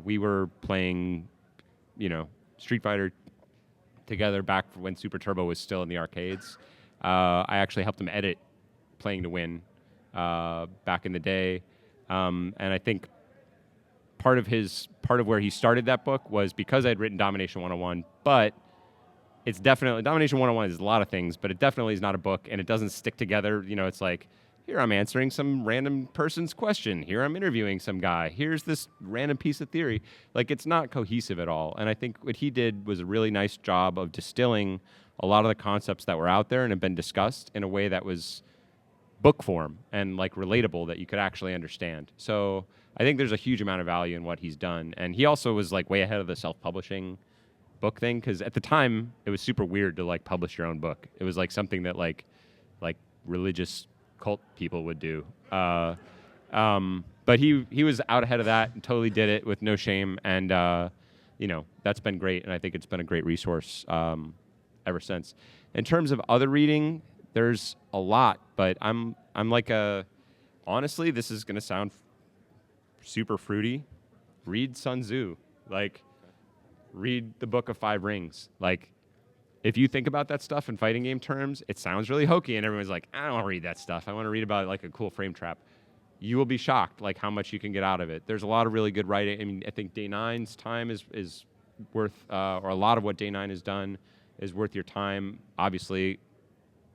We were playing, Street Fighter together back when Super Turbo was still in the arcades. I actually helped him edit Playing to Win back in the day. And I think part of where he started that book was because I'd written Domination 101, but it's definitely, Domination 101 is a lot of things, but it definitely is not a book, and it doesn't stick together. It's like, here I'm answering some random person's question. Here I'm interviewing some guy. Here's this random piece of theory. Like, it's not cohesive at all. And I think what he did was a really nice job of distilling a lot of the concepts that were out there and have been discussed in a way that was book form and like relatable, that you could actually understand. So I think there's a huge amount of value in what he's done. And he also was like way ahead of the self-publishing book thing, because at the time it was super weird to like publish your own book. It was like something that like religious cult people would do. But he was out ahead of that and totally did it with no shame. And that's been great. And I think it's been a great resource ever since. In terms of other reading, there's a lot, but I'm like honestly, this is going to sound super fruity. Read Sun Tzu. Like, read the Book of Five Rings. Like, if you think about that stuff in fighting game terms, it sounds really hokey, and everyone's like, I don't want to read that stuff. I want to read about like a cool frame trap. You will be shocked like how much you can get out of it. There's a lot of really good writing. I mean, I think Day 9's time is worth, or a lot of what Day 9 has done is worth your time. Obviously,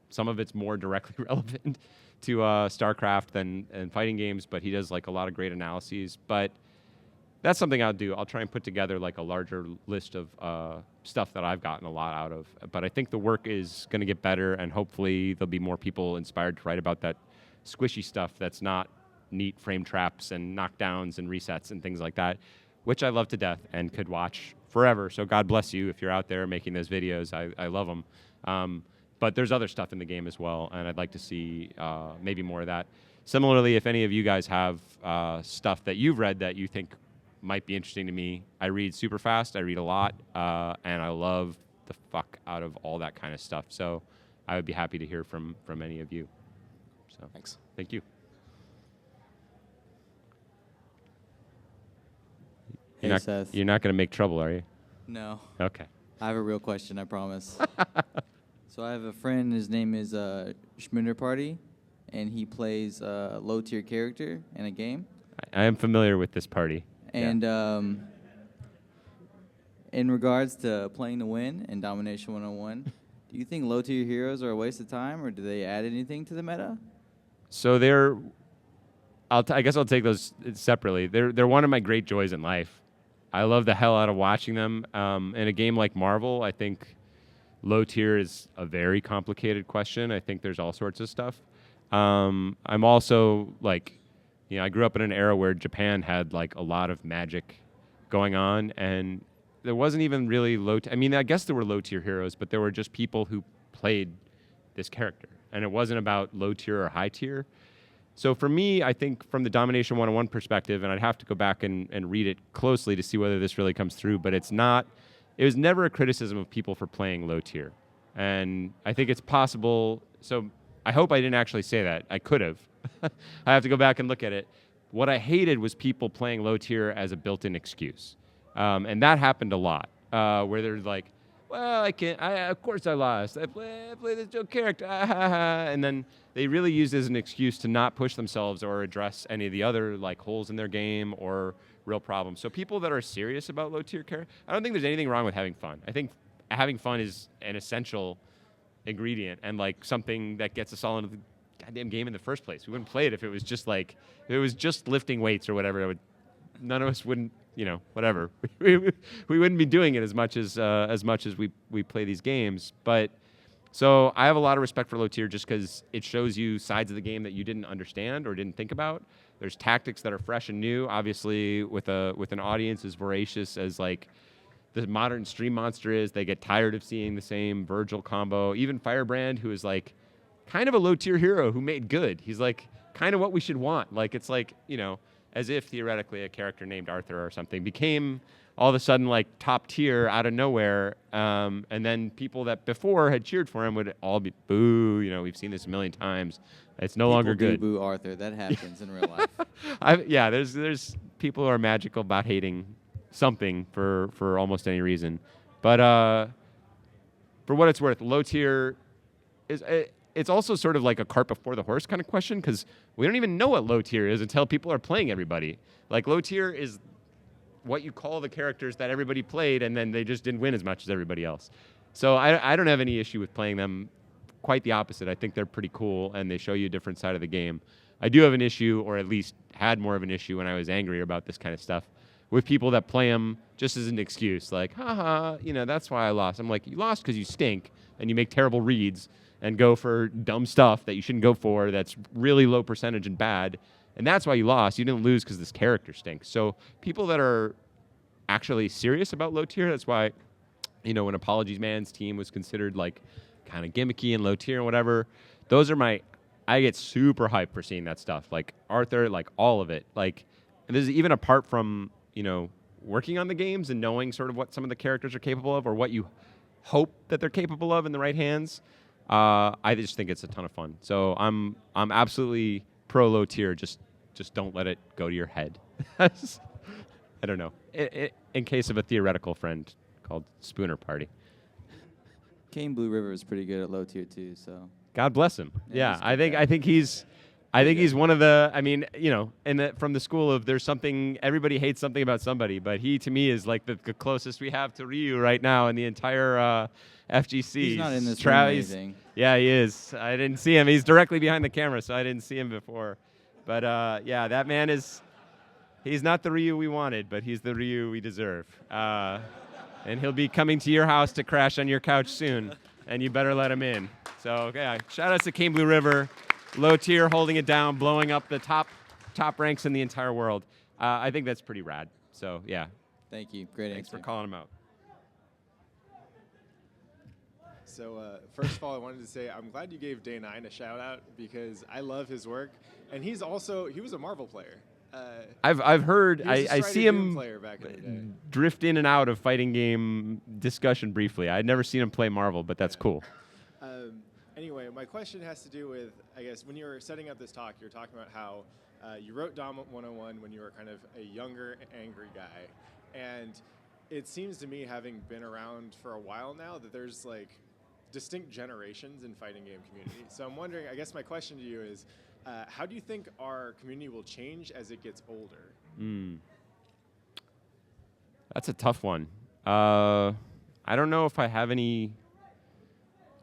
some of it's more directly relevant to StarCraft than fighting games, but he does like a lot of great analyses. But that's something I'll do. I'll try and put together like a larger list of stuff that I've gotten a lot out of. But I think the work is going to get better, and hopefully there'll be more people inspired to write about that squishy stuff that's not neat frame traps and knockdowns and resets and things like that, which I love to death and could watch forever. So God bless you if you're out there making those videos. I love them. But there's other stuff in the game as well, and I'd like to see maybe more of that. Similarly, if any of you guys have stuff that you've read that you think might be interesting to me, I read super fast, I read a lot, and I love the fuck out of all that kind of stuff. So I would be happy to hear from any of you. So Thanks. Thank you. Hey, Seth. You're not going to make trouble, are you? No. Okay. I have a real question, I promise. So I have a friend, his name is Schminder Party, and he plays a low-tier character in a game. I am familiar with this party. And in regards to Playing to Win and Domination 101, do you think low-tier heroes are a waste of time, or do they add anything to the meta? So I guess I'll take those separately. They're one of my great joys in life. I love the hell out of watching them. In a game like Marvel, I think low tier is a very complicated question. I think there's all sorts of stuff. I'm also like, I grew up in an era where Japan had like a lot of magic going on, and there wasn't even really I mean, I guess there were low tier heroes, but there were just people who played this character. and it wasn't about low tier or high tier. So for me, I think from the Domination 101 perspective, and I'd have to go back and read it closely to see whether this really comes through, but it was never a criticism of people for playing low tier. And I think it's possible, so I hope I didn't actually say that. I could have. I have to go back and look at it. What I hated was people playing low tier as a built-in excuse. And that happened a lot, where they're like, well, of course I lost. I play this joke character, and then they really use it as an excuse to not push themselves or address any of the other like holes in their game or real problems. So people that are serious about low tier character, I don't think there's anything wrong with having fun. I think having fun is an essential ingredient and like something that gets us all into the goddamn game in the first place. We wouldn't play it if it was just lifting weights or whatever. None of us wouldn't, whatever. we wouldn't be doing it as much as we play these games. But so I have a lot of respect for low tier just because it shows you sides of the game that you didn't understand or didn't think about. There's tactics that are fresh and new. Obviously, with an audience as voracious as like the modern stream monster is, they get tired of seeing the same Virgil combo. Even Firebrand, who is like kind of a low tier hero who made good. He's like kind of what we should want. Like it's like as if theoretically a character named Arthur or something became all of a sudden like top tier out of nowhere, and then people that before had cheered for him would all be boo. We've seen this a million times. It's no longer good. Boo Arthur. That happens in real life. There's people who are magical about hating something for almost any reason, but for what it's worth, low tier is. It's also sort of like a cart before the horse kind of question because we don't even know what low tier is until people are playing everybody. Like low tier is what you call the characters that everybody played and then they just didn't win as much as everybody else. So I don't have any issue with playing them. Quite the opposite. I think they're pretty cool and they show you a different side of the game. I do have an issue, or at least had more of an issue when I was angry about this kind of stuff, with people that play them just as an excuse. Like, haha, that's why I lost. I'm like, you lost because you stink and you make terrible reads and go for dumb stuff that you shouldn't go for that's really low percentage and bad. And that's why you lost. You didn't lose because this character stinks. So people that are actually serious about low tier, that's why, when Apologies Man's team was considered like kind of gimmicky and low tier and whatever, those are I get super hyped for seeing that stuff. Like Arthur, like all of it. Like, and this is even apart from, working on the games and knowing sort of what some of the characters are capable of or what you hope that they're capable of in the right hands. I just think it's a ton of fun. So I'm absolutely pro low tier. Just don't let it go to your head. I don't know. In case of a theoretical friend called Spooner Party. Kane Blue River is pretty good at low tier too. So God bless him. Yeah, I think he's one of the. I mean, from the school of there's something everybody hates something about somebody, but he to me is like the closest we have to Ryu right now in the entire FGC. He's not in this room or anything. Yeah, he is. I didn't see him. He's directly behind the camera, so I didn't see him before. But that man he's not the Ryu we wanted, but he's the Ryu we deserve. And he'll be coming to your house to crash on your couch soon, and you better let him in. So, yeah, shout out to Kane Blue River. Low tier, holding it down, blowing up the top ranks in the entire world. I think that's pretty rad. So, yeah. Thank you. Great Thanks answer. for calling him out. So first of all, I wanted to say I'm glad you gave Day 9 a shout out because I love his work, and he was a Marvel player. I've heard. I see him player back in the day. Drift in and out of fighting game discussion briefly. I'd never seen him play Marvel, but that's cool. Anyway, my question has to do with, I guess, when you were setting up this talk, you were talking about how you wrote Dom 101 when you were kind of a younger, angry guy. And it seems to me, having been around for a while now, that there's like distinct generations in fighting game community. So I'm wondering, I guess my question to you is, how do you think our community will change as it gets older? That's a tough one. I don't know if I have any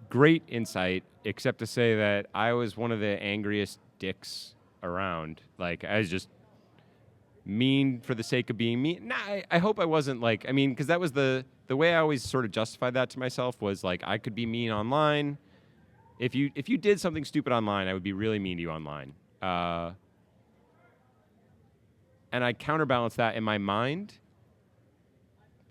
great insight, except to say that I was one of the angriest dicks around. Like, I was just mean for the sake of being mean. Nah, I hope I wasn't like, because that was the way I always sort of justified that to myself was like, I could be mean online. If you did something stupid online, I would be really mean to you online. And I counterbalance that in my mind.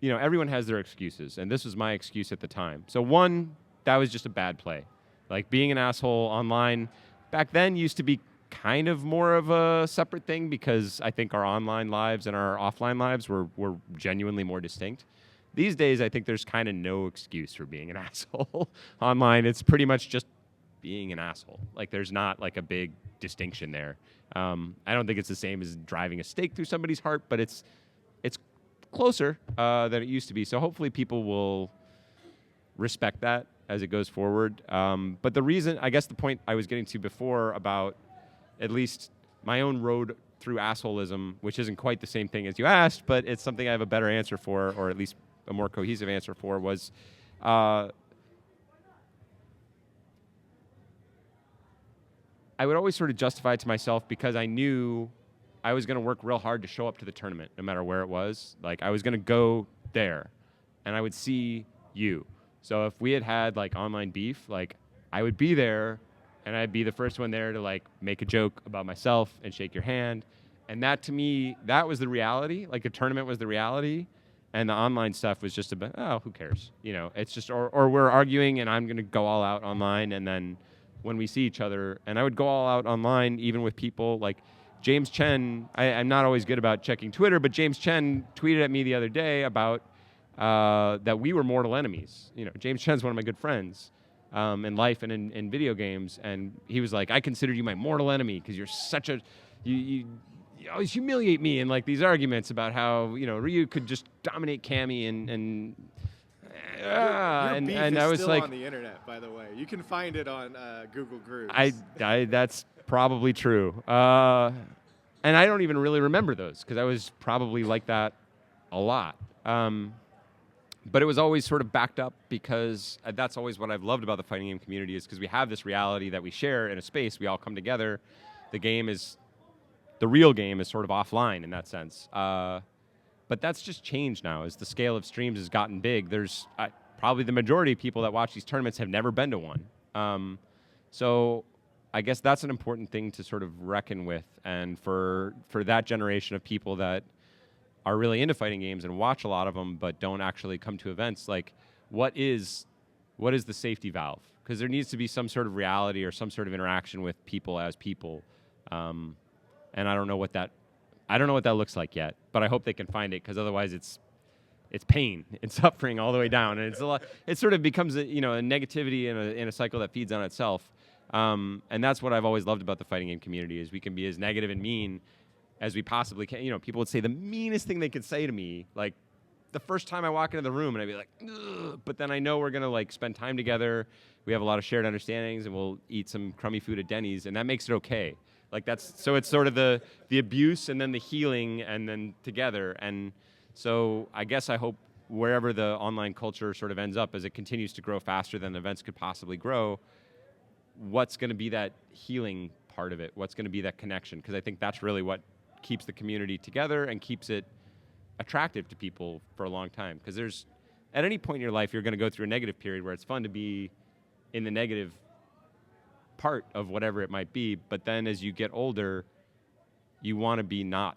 Everyone has their excuses, and this was my excuse at the time. So one, that was just a bad play. Like being an asshole online back then used to be kind of more of a separate thing because I think our online lives and our offline lives were genuinely more distinct. These days, I think there's kind of no excuse for being an asshole online. It's pretty much just being an asshole. Like there's not like a big distinction there. I don't think it's the same as driving a stake through somebody's heart, but it's closer than it used to be. So hopefully people will respect that as it goes forward. But the reason, I guess the point I was getting to before about at least my own road through assholism, which isn't quite the same thing as you asked, but it's something I have a better answer for, or at least a more cohesive answer for, was I would always sort of justify it to myself because I knew I was going to work real hard to show up to the tournament, no matter where it was. Like I was going to go there, and I would see you. So if we had like online beef, like I would be there, and I'd be the first one there to like make a joke about myself and shake your hand. And that to me, that was the reality. Like a tournament was the reality, and the online stuff was just about, oh, who cares? You know, it's just, or we're arguing and I'm going to go all out online, and then when we see each other, and I would go all out online even with people like James Chen. I'm not always good about checking Twitter, but James Chen tweeted at me the other day about that we were mortal enemies. You know, James Chen's one of my good friends in life and in video games, and he was like, I consider you my mortal enemy because you're such a, you always humiliate me in like these arguments about how, you know, Ryu could just dominate Cammy and Your beef is I was still like, on the internet, by the way. You can find it on Google Groups. I that's probably true. And I don't even really remember those because I was probably like that a lot. But it was always sort of backed up because that's always what I've loved about the fighting game community, is because we have this reality that we share in a space. We all come together. The real game is sort of offline in that sense. But that's just changed now as the scale of streams has gotten big. There's probably the majority of people that watch these tournaments have never been to one. So I guess that's an important thing to sort of reckon with. And for that generation of people that are really into fighting games and watch a lot of them but don't actually come to events, like what is the safety valve? Because there needs to be some sort of reality or some sort of interaction with people as people. And I don't know what that looks like yet, but I hope they can find it, because otherwise it's pain and suffering all the way down, and it's a lot. It sort of becomes a negativity in a cycle that feeds on itself. And that's what I've always loved about the fighting game community, is we can be as negative and mean as we possibly can. You know, people would say the meanest thing they could say to me, like the first time I walk into the room, and I'd be like, ugh, but then I know we're gonna like spend time together. We have a lot of shared understandings, and we'll eat some crummy food at Denny's, and that makes it okay. Like so it's sort of the abuse and then the healing and then together. And so I guess I hope wherever the online culture sort of ends up, as it continues to grow faster than events could possibly grow, what's going to be that healing part of it? What's going to be that connection? Because I think that's really what keeps the community together and keeps it attractive to people for a long time. Because there's, at any point in your life, you're going to go through a negative period where it's fun to be in the negative part of whatever it might be, but then as you get older, you want to be not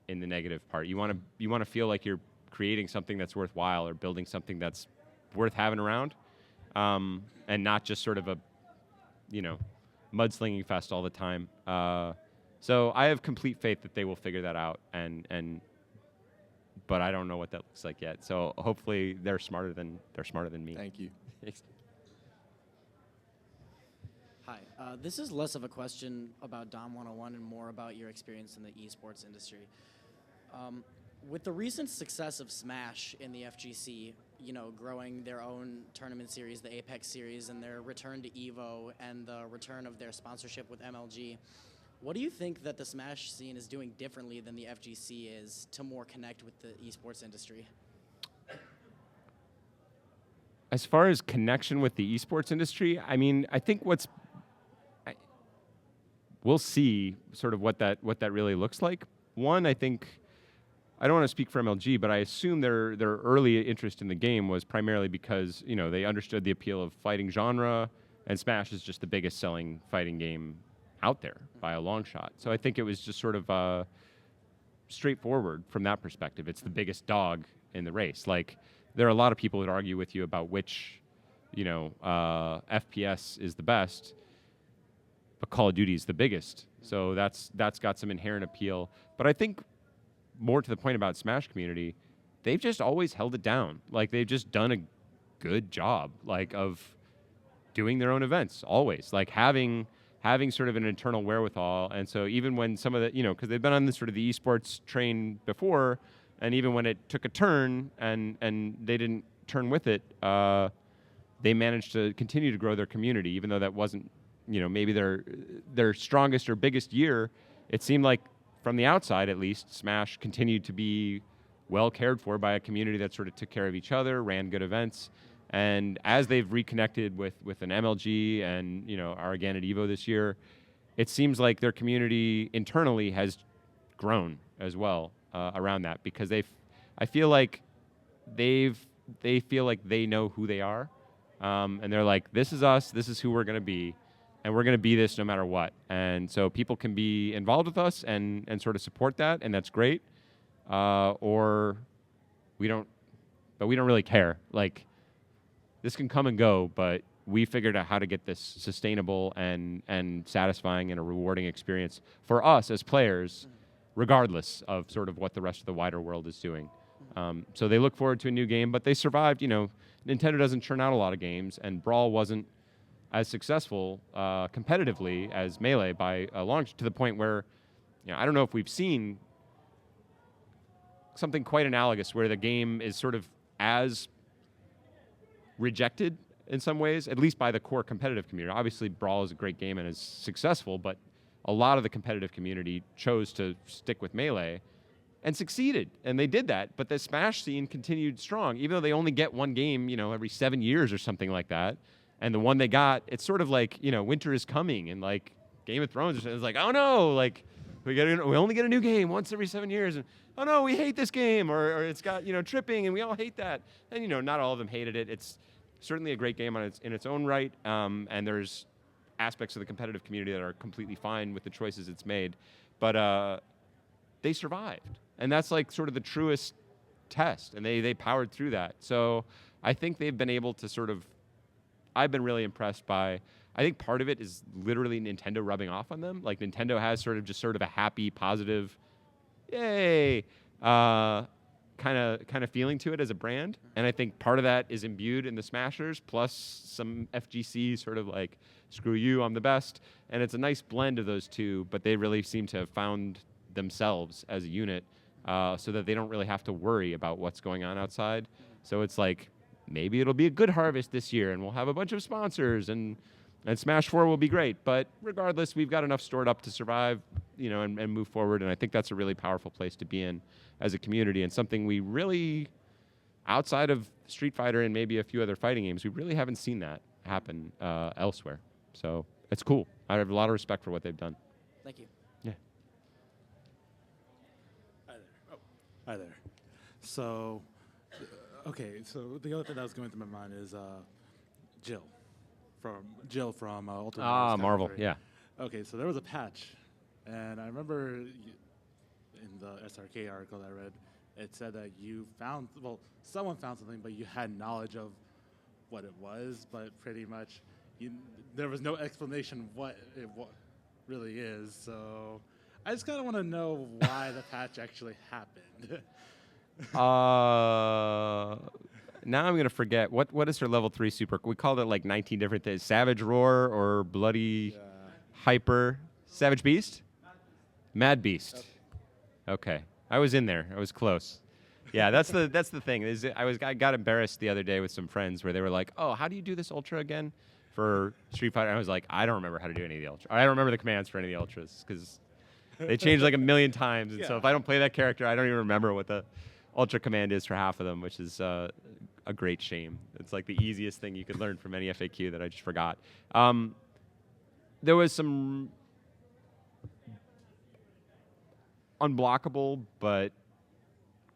in the negative part. You want to feel like you're creating something that's worthwhile or building something that's worth having around, and not just sort of a mudslinging fest all the time. So I have complete faith that they will figure that out, but I don't know what that looks like yet. So hopefully they're smarter than me. Thank you. Hi, this is less of a question about Dom 101 and more about your experience in the esports industry. With the recent success of Smash in the FGC, growing their own tournament series, the Apex series, and their return to EVO and the return of their sponsorship with MLG, what do you think that the Smash scene is doing differently than the FGC is to more connect with the esports industry? As far as connection with the esports industry, I mean, I think we'll see sort of what that really looks like. One, I think, I don't want to speak for MLG, but I assume their early interest in the game was primarily because, they understood the appeal of fighting genre, and Smash is just the biggest selling fighting game out there by a long shot. So I think it was just sort of straightforward from that perspective. It's the biggest dog in the race. Like, there are a lot of people that argue with you about which FPS is the best, but Call of Duty is the biggest. So that's got some inherent appeal. But I think more to the point about Smash community, they've just always held it down. Like they've just done a good job, like of doing their own events always, like having sort of an internal wherewithal. And so even when some of the, because they've been on this sort of the esports train before, and even when it took a turn and they didn't turn with it, they managed to continue to grow their community, even though that wasn't, maybe their strongest or biggest year. It seemed like from the outside, at least, Smash continued to be well cared for by a community that sort of took care of each other, ran good events. And as they've reconnected with an MLG and, are again at EVO this year, it seems like their community internally has grown as well around that, because I feel like they feel like they know who they are. And they're like, this is us, this is who we're going to be, and we're going to be this no matter what. And so people can be involved with us and sort of support that, and that's great. Or we don't really care. Like, this can come and go, but we figured out how to get this sustainable and satisfying and a rewarding experience for us as players, regardless of sort of what the rest of the wider world is doing. So they look forward to a new game, but they survived. Nintendo doesn't churn out a lot of games, and Brawl wasn't as successful competitively as Melee by a long, to the point where, I don't know if we've seen something quite analogous where the game is sort of as rejected in some ways, at least by the core competitive community. Obviously, Brawl is a great game and is successful, but a lot of the competitive community chose to stick with Melee and succeeded, and they did that. But the Smash scene continued strong, even though they only get one game, every 7 years or something like that. And the one they got, it's sort of like, winter is coming, and like Game of Thrones, it's like, oh no, like we only get a new game once every 7 years, and oh no, we hate this game, or it's got tripping, and we all hate that. And not all of them hated it. It's certainly a great game in its own right, and there's aspects of the competitive community that are completely fine with the choices it's made, but they survived, and that's like sort of the truest test, and they powered through that. So I think they've been able to sort of, I've been really impressed by, I think part of it is literally Nintendo rubbing off on them. Like Nintendo has sort of a happy, positive, yay, kind of feeling to it as a brand, and I think part of that is imbued in the Smashers, plus some FGC sort of like, screw you, I'm the best, and it's a nice blend of those two. But they really seem to have found themselves as a unit, so that they don't really have to worry about what's going on outside. So it's like, maybe it'll be a good harvest this year, and we'll have a bunch of sponsors, and Smash 4 will be great. But regardless, we've got enough stored up to survive, and move forward. And I think that's a really powerful place to be in as a community, and something we really, outside of Street Fighter and maybe a few other fighting games, we really haven't seen that happen elsewhere. So it's cool. I have a lot of respect for what they've done. Thank you. Yeah. Hi there. Oh, hi there. So, okay. So the other thing that was going through my mind is Jill from Ultimate Marvel. 3. Yeah. Okay, so there was a patch, and I remember in the SRK article that I read, it said that someone found something, but you had knowledge of what it was, but pretty much there was no explanation what it really is. So I just kind of want to know why the patch actually happened. Now I'm gonna forget what is her level 3 super. We called it like 19 different things. Savage Roar or Bloody Hyper. Savage Beast? Mad Beast. Okay. I was in there. I was close. Yeah, that's the thing. I got embarrassed the other day with some friends where they were like, "Oh, how do you do this ultra again for Street Fighter?" And I was like, "I don't remember how to do any of the ultra. I don't remember the commands for any of the ultras because they changed like a million times. And so if I don't play that character, I don't even remember what the ultra command is for half of them, which is a great shame. It's like the easiest thing you could learn from any FAQ that I just forgot. There was some unblockable, but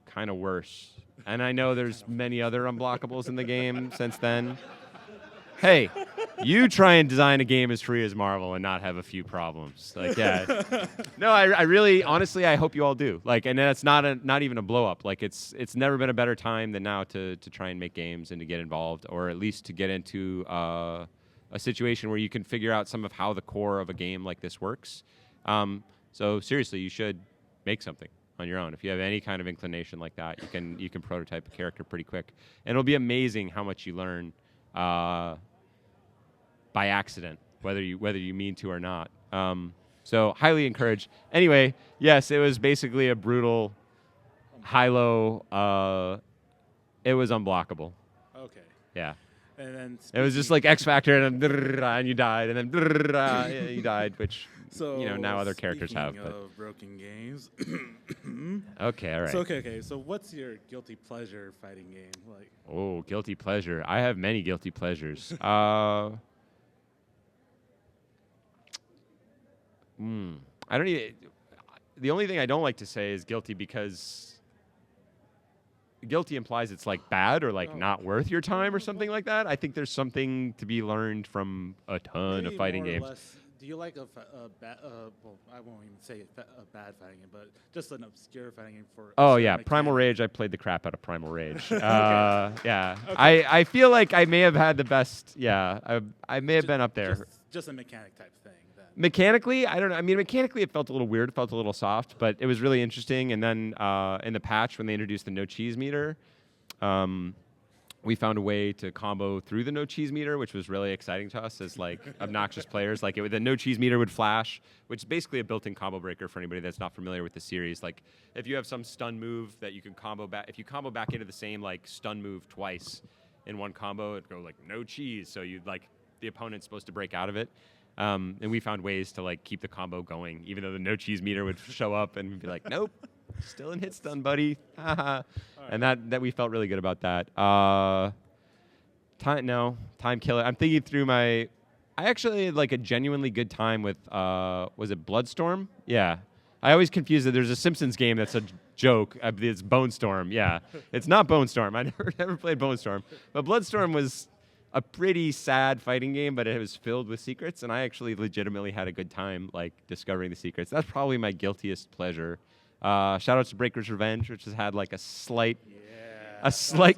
kind of worse. And I know there's many other unblockables in the game since then. Hey, You try and design a game as free as Marvel and not have a few problems. Like, yeah. No, I really, honestly, I hope you all do. Like, and that's not even a blow up. Like, it's never been a better time than now to try and make games and to get involved, or at least to get into a situation where you can figure out some of how the core of a game like this works. So seriously, you should make something on your own. If you have any kind of inclination like that, you can prototype a character pretty quick, and it'll be amazing how much you learn by accident, whether you mean to or not. So highly encouraged. Anyway, yes, it was basically a brutal high-low. It was unblockable. Okay. Yeah. And then It was just like X Factor, and then and you died, and then you died, which so now other characters have. speaking But of broken games. okay, all right. So okay. So what's your guilty pleasure fighting game like? Oh, guilty pleasure. I have many guilty pleasures. I don't even. The only thing I don't like to say is guilty, because guilty implies it's like bad or like not worth your time or something like that. I think there's something to be learned from a ton of fighting more or games. less, do you like a bad? Well, I won't even say a bad fighting game, but just an obscure fighting game for. Oh certain yeah, Primal mechanics? Rage. I played the crap out of Primal Rage. Yeah, I feel like I may have had the best. Yeah, I may have been up there. Just a mechanic type thing. Then. Mechanically, I don't know. I mean, mechanically, it felt a little weird. It felt a little soft, but it was really interesting. And then in the patch, when they introduced the no cheese meter, we found a way to combo through the no cheese meter, which was really exciting to us as like obnoxious players. Like the no cheese meter would flash, which is basically a built-in combo breaker for anybody that's not familiar with the series. Like if you have some stun move that you can combo back, if you combo back into the same like stun move twice in one combo, it'd go like no cheese. So you'd like the opponent's supposed to break out of it. And we found ways to like keep the combo going, even though the no cheese meter would show up and we'd be like, nope, still in hit stun, buddy. And that we felt really good about that. Time killer. I'm thinking through I actually had like a genuinely good time with, was it Bloodstorm? Yeah. I always confuse it. There's a Simpsons game that's a joke. It's Bone Storm. Yeah. It's not Bone Storm. I never played Bone Storm. But Bloodstorm was a pretty sad fighting game, but it was filled with secrets, and I actually legitimately had a good time like discovering the secrets. That's probably my guiltiest pleasure. Shout out to Breaker's Revenge, which has had like a slight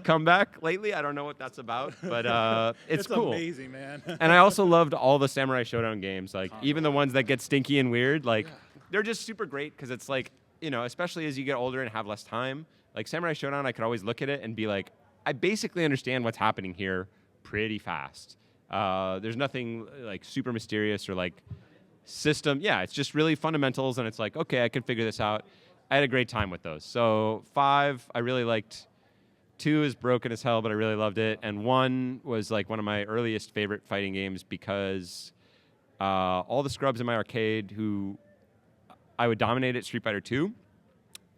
comeback lately. I don't know what that's about, but it's cool. Amazing, man. And I also loved all the Samurai Showdown games, like even the ones that get stinky and weird. Like they're just super great because it's like, especially as you get older and have less time. Like Samurai Showdown, I could always look at it and be like, I basically understand what's happening here pretty fast. There's nothing like super mysterious or like system. Yeah, it's just really fundamentals, and it's like, okay, I can figure this out. I had a great time with those. So 5, I really liked. 2 is broken as hell, but I really loved it. And 1 was like one of my earliest favorite fighting games because all the scrubs in my arcade who I would dominate at Street Fighter 2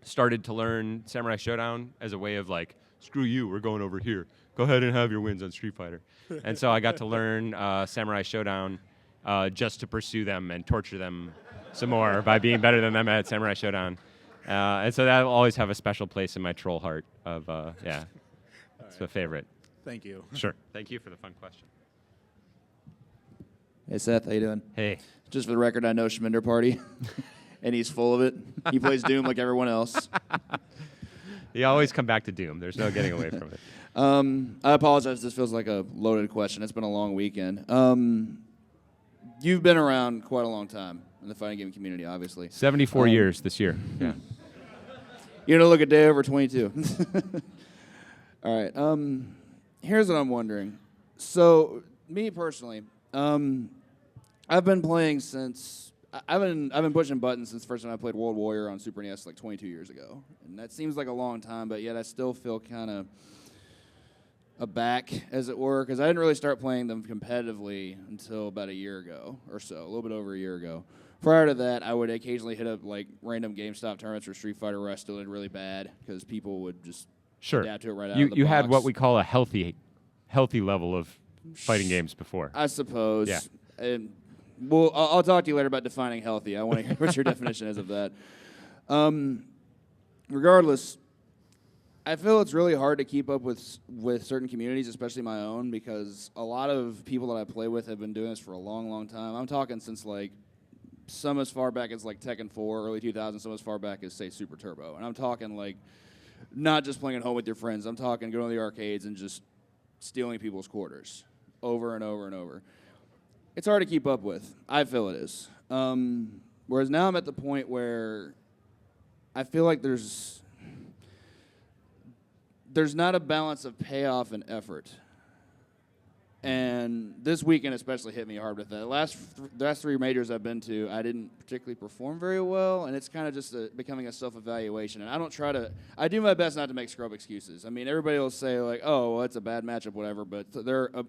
started to learn Samurai Showdown as a way of like, screw you, we're going over here. Go ahead and have your wins on Street Fighter. And so I got to learn Samurai Showdown just to pursue them and torture them some more by being better than them at Samurai Showdown. And so that'll always have a special place in my troll heart of, yeah, it's my favorite. Thank you. Sure. Thank you for the fun question. Hey, Seth, how you doing? Hey. Just for the record, I know Schminder Party, and he's full of it. He plays Doom like everyone else. You always come back to Doom. There's no getting away from it. I apologize. This feels like a loaded question. It's been a long weekend. You've been around quite a long time in the fighting game community, obviously. 74 years this year. Yeah. You're going to look a day over 22. All right. Here's what I'm wondering. So, me personally, I've been playing since... I've been pushing buttons since the first time I played World Warrior on Super NES like 22 years ago. And that seems like a long time, but yet I still feel kind of aback, as it were, because I didn't really start playing them competitively until about a year ago or so, a little bit over a year ago. Prior to that, I would occasionally hit up like random GameStop tournaments for Street Fighter where I still did really bad because people would just adapt to it right out of the box. You had what we call a healthy level of fighting games before. I suppose. Yeah. And well, I'll talk to you later about defining healthy. I want to hear what your definition is of that. Regardless, I feel it's really hard to keep up with certain communities, especially my own, because a lot of people that I play with have been doing this for a long, long time. I'm talking since like some as far back as like Tekken 4, early 2000s, some as far back as say Super Turbo, and I'm talking like not just playing at home with your friends. I'm talking going to the arcades and just stealing people's quarters over and over and over. It's hard to keep up with. I feel it is. Whereas now I'm at the point where I feel like there's not a balance of payoff and effort. And this weekend especially hit me hard with that. The last 3 majors I've been to, I didn't particularly perform very well, and it's kind of just becoming a self-evaluation. And I do my best not to make scrub excuses. I mean, everybody will say, like, oh, well, it's a bad matchup, whatever, but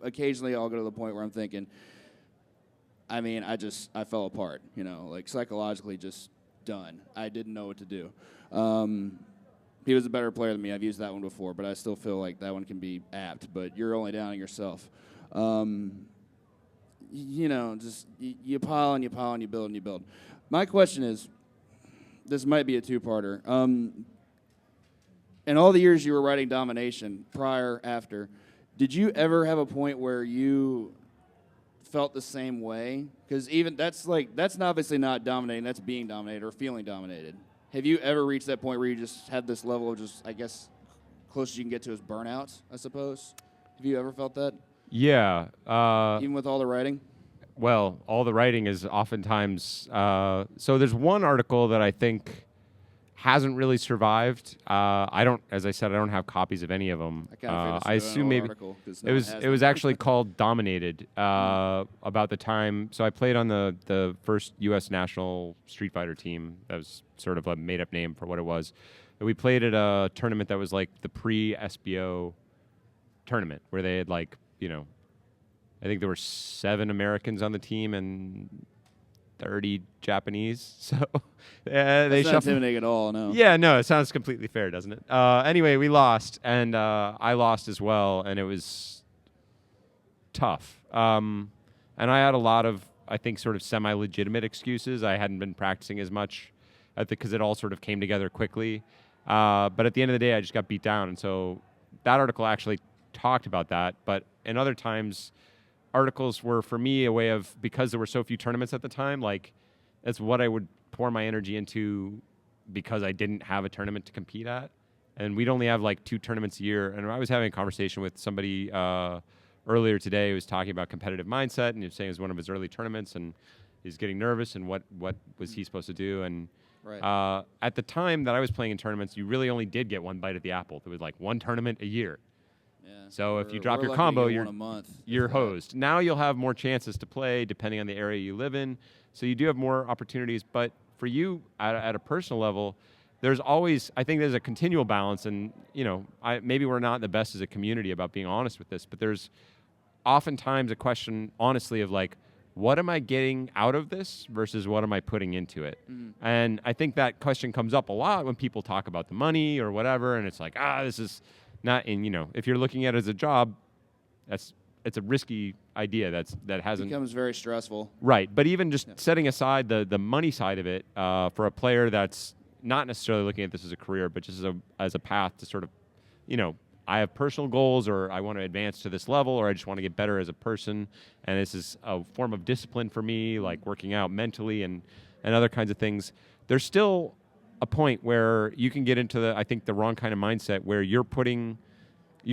occasionally I'll go to the point where I'm thinking, I mean, I fell apart, like psychologically just done. I didn't know what to do. He was a better player than me. I've used that one before, but I still feel like that one can be apt. But you're only downing yourself. Just you pile and you pile and you build and you build. My question is, this might be a two-parter. In all the years you were writing Domination, prior, after, did you ever have a point where you felt the same way? Because even that's obviously not dominating. That's being dominated or feeling dominated. Have you ever reached that point where you just had this level of just, I guess, closest you can get to is burnout, I suppose? Have you ever felt that? Yeah. Even with all the writing? Well, all the writing is oftentimes... so there's one article that I think hasn't really survived. As I said, I don't have copies of any of them. I assume maybe it was actually called Dominated about the time. So I played on the first U.S. national Street Fighter team. That was sort of a made-up name for what it was. And we played at a tournament that was like the pre-SBO tournament where they had I think there were 7 Americans on the team and 30 Japanese. So they not intimidating at all, no. Yeah, no, it sounds completely fair, doesn't it? Anyway, we lost, and I lost as well, and it was tough. And I had a lot of, I think, sort of semi-legitimate excuses. I hadn't been practicing as much because it all sort of came together quickly. But at the end of the day, I just got beat down. And so that article actually talked about that. But in other times, articles were, for me, a way of, because there were so few tournaments at the time, like, that's what I would pour my energy into because I didn't have a tournament to compete at. And we'd only have, 2 tournaments a year. And I was having a conversation with somebody earlier today who was talking about competitive mindset, and he was saying it was one of his early tournaments, and he's getting nervous, and what was he supposed to do? And right. At the time that I was playing in tournaments, you really only did get one bite at the apple. There was, one tournament a year. Yeah. So if you drop your combo, you're hosed. Now you'll have more chances to play depending on the area you live in. So you do have more opportunities. But for you, at a personal level, there's always, I think there's a continual balance. And, maybe we're not the best as a community about being honest with this, but there's oftentimes a question, honestly, of what am I getting out of this versus what am I putting into it? Mm-hmm. And I think that question comes up a lot when people talk about the money or whatever. And it's this is not if you're looking at it as a job, it's a risky idea that hasn't becomes very stressful. Right. But even just setting aside the money side of it, for a player that's not necessarily looking at this as a career, but just as a path to sort of, I have personal goals, or I want to advance to this level, or I just want to get better as a person, and this is a form of discipline for me, like working out mentally and other kinds of things. There's still a point where you can get into the wrong kind of mindset where you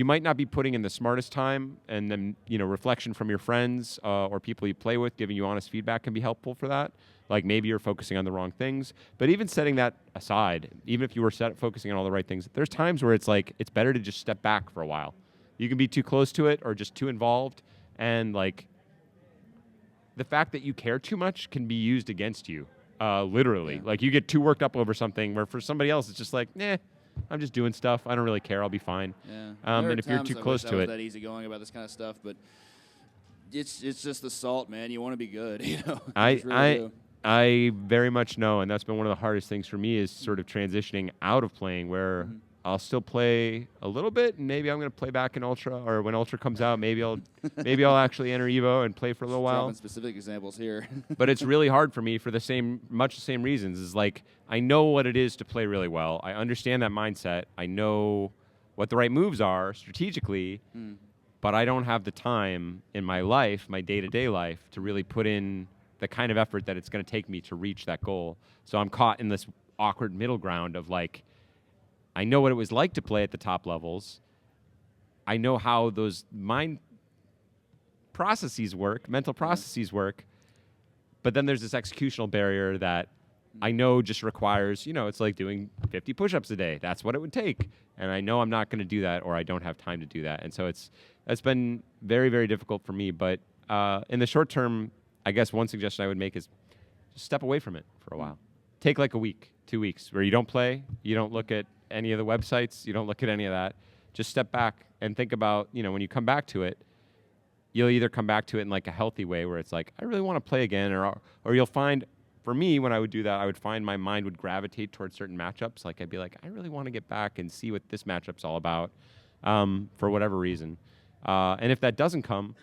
might not be putting in the smartest time, and then, reflection from your friends or people you play with giving you honest feedback can be helpful for that. Like maybe you're focusing on the wrong things, but even setting that aside, even if you were focusing on all the right things, there's times where it's it's better to just step back for a while. You can be too close to it or just too involved, and the fact that you care too much can be used against you, literally. Yeah. You get too worked up over something where for somebody else it's just I'm just doing stuff. I don't really care. I'll be fine. Yeah. And if you're too close to it, I was that easygoing about this kind of stuff, but it's just the salt, man. You want to be good, I very much know, and that's been one of the hardest things for me is sort of transitioning out of playing where I'll still play a little bit, and maybe I'm going to play back in Ultra, or when Ultra comes out, maybe I'll actually enter Evo and play for a little while. Dropping specific examples here. But it's really hard for me for much the same reasons. Is I know what it is to play really well. I understand that mindset. I know what the right moves are strategically, but I don't have the time in my life, my day-to-day life, to really put in the kind of effort that it's going to take me to reach that goal. So I'm caught in this awkward middle ground of like, I know what it was like to play at the top levels. I know how those mind processes work, mental processes work, but then there's this executional barrier that I know just requires, it's like doing 50 push-ups a day. That's what it would take. And I know I'm not going to do that, or I don't have time to do that. And so that's been very, very difficult for me. But in the short term, I guess one suggestion I would make is just step away from it for a while. Take like a week, 2 weeks, where you don't play, you don't look at any of the websites, you don't look at any of that. Just step back and think about, when you come back to it, you'll either come back to it in like a healthy way where it's like, I really want to play again, or you'll find, for me, when I would do that, I would find my mind would gravitate towards certain matchups. Like I'd be like, I really want to get back and see what this matchup's all about, for whatever reason. And if that doesn't come,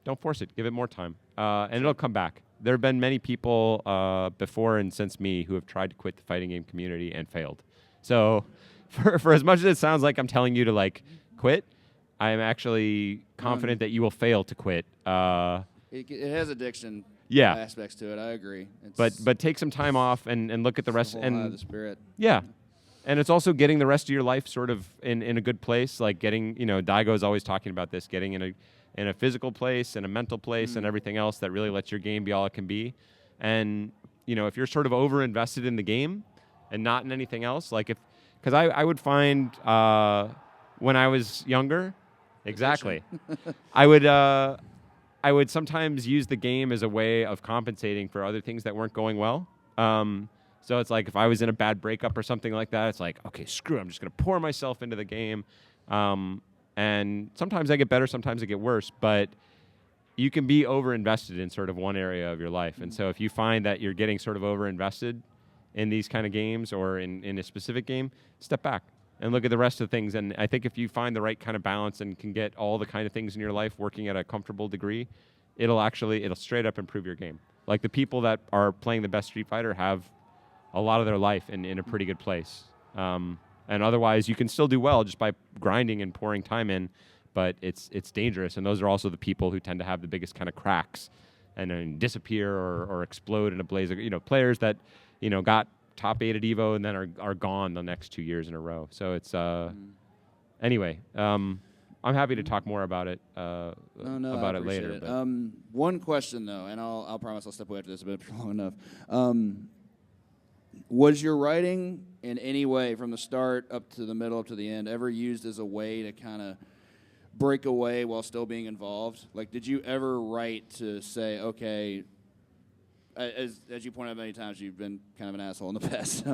don't force it. Give it more time, and it'll come back. There have been many people before and since me who have tried to quit the fighting game community and failed. So for as much as it sounds like I'm telling you to like quit, I am actually confident that you will fail to quit. It has addiction aspects to it. I agree. But take some time off and look at the rest. And the spirit. Yeah. And it's also getting the rest of your life sort of in a good place, like getting, Daigo's always talking about this, getting in a physical place and a mental place and everything else that really lets your game be all it can be. And, if you're sort of over-invested in the game and not in anything else, like because I would find when I was younger, exactly, I would sometimes use the game as a way of compensating for other things that weren't going well. So it's like if I was in a bad breakup or something like that, it's like, okay, screw it, I'm just going to pour myself into the game. And sometimes I get better, sometimes I get worse, but you can be over-invested in sort of one area of your life. And so if you find that you're getting sort of over-invested in these kind of games or in a specific game, step back and look at the rest of the things. And I think if you find the right kind of balance and can get all the kind of things in your life working at a comfortable degree, it'll straight up improve your game. Like the people that are playing the best Street Fighter have a lot of their life in a pretty good place. And otherwise, you can still do well just by grinding and pouring time in, but it's dangerous. And those are also the people who tend to have the biggest kind of cracks and then disappear or explode in a blaze of, players that, got top 8 at EVO and then are gone the next 2 years in a row. So it's, anyway, I'm happy to talk more about it, about it later. It. One question though, and I'll promise I'll step away after this a bit long enough. Was your writing in any way from the start up to the middle up to the end ever used as a way to kind of break away while still being involved? Like, did you ever write to say, okay, as you pointed out many times, you've been kind of an asshole in the past.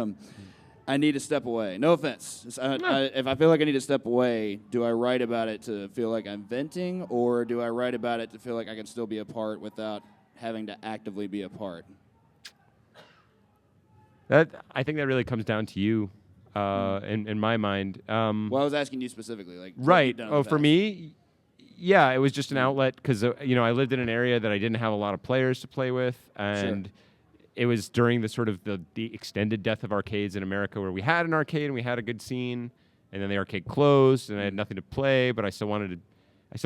I need to step away. No offense. If I feel like I need to step away, do I write about it to feel like I'm venting, or do I write about it to feel like I can still be a part without having to actively be a part? I think that really comes down to you, in my mind. Well, I was asking you specifically, like right. Oh, for me, yeah, it was just an outlet because I lived in an area that I didn't have a lot of players to play with, and it was during the sort of the extended death of arcades in America, where we had an arcade and we had a good scene, and then the arcade closed, and I had nothing to play, but I still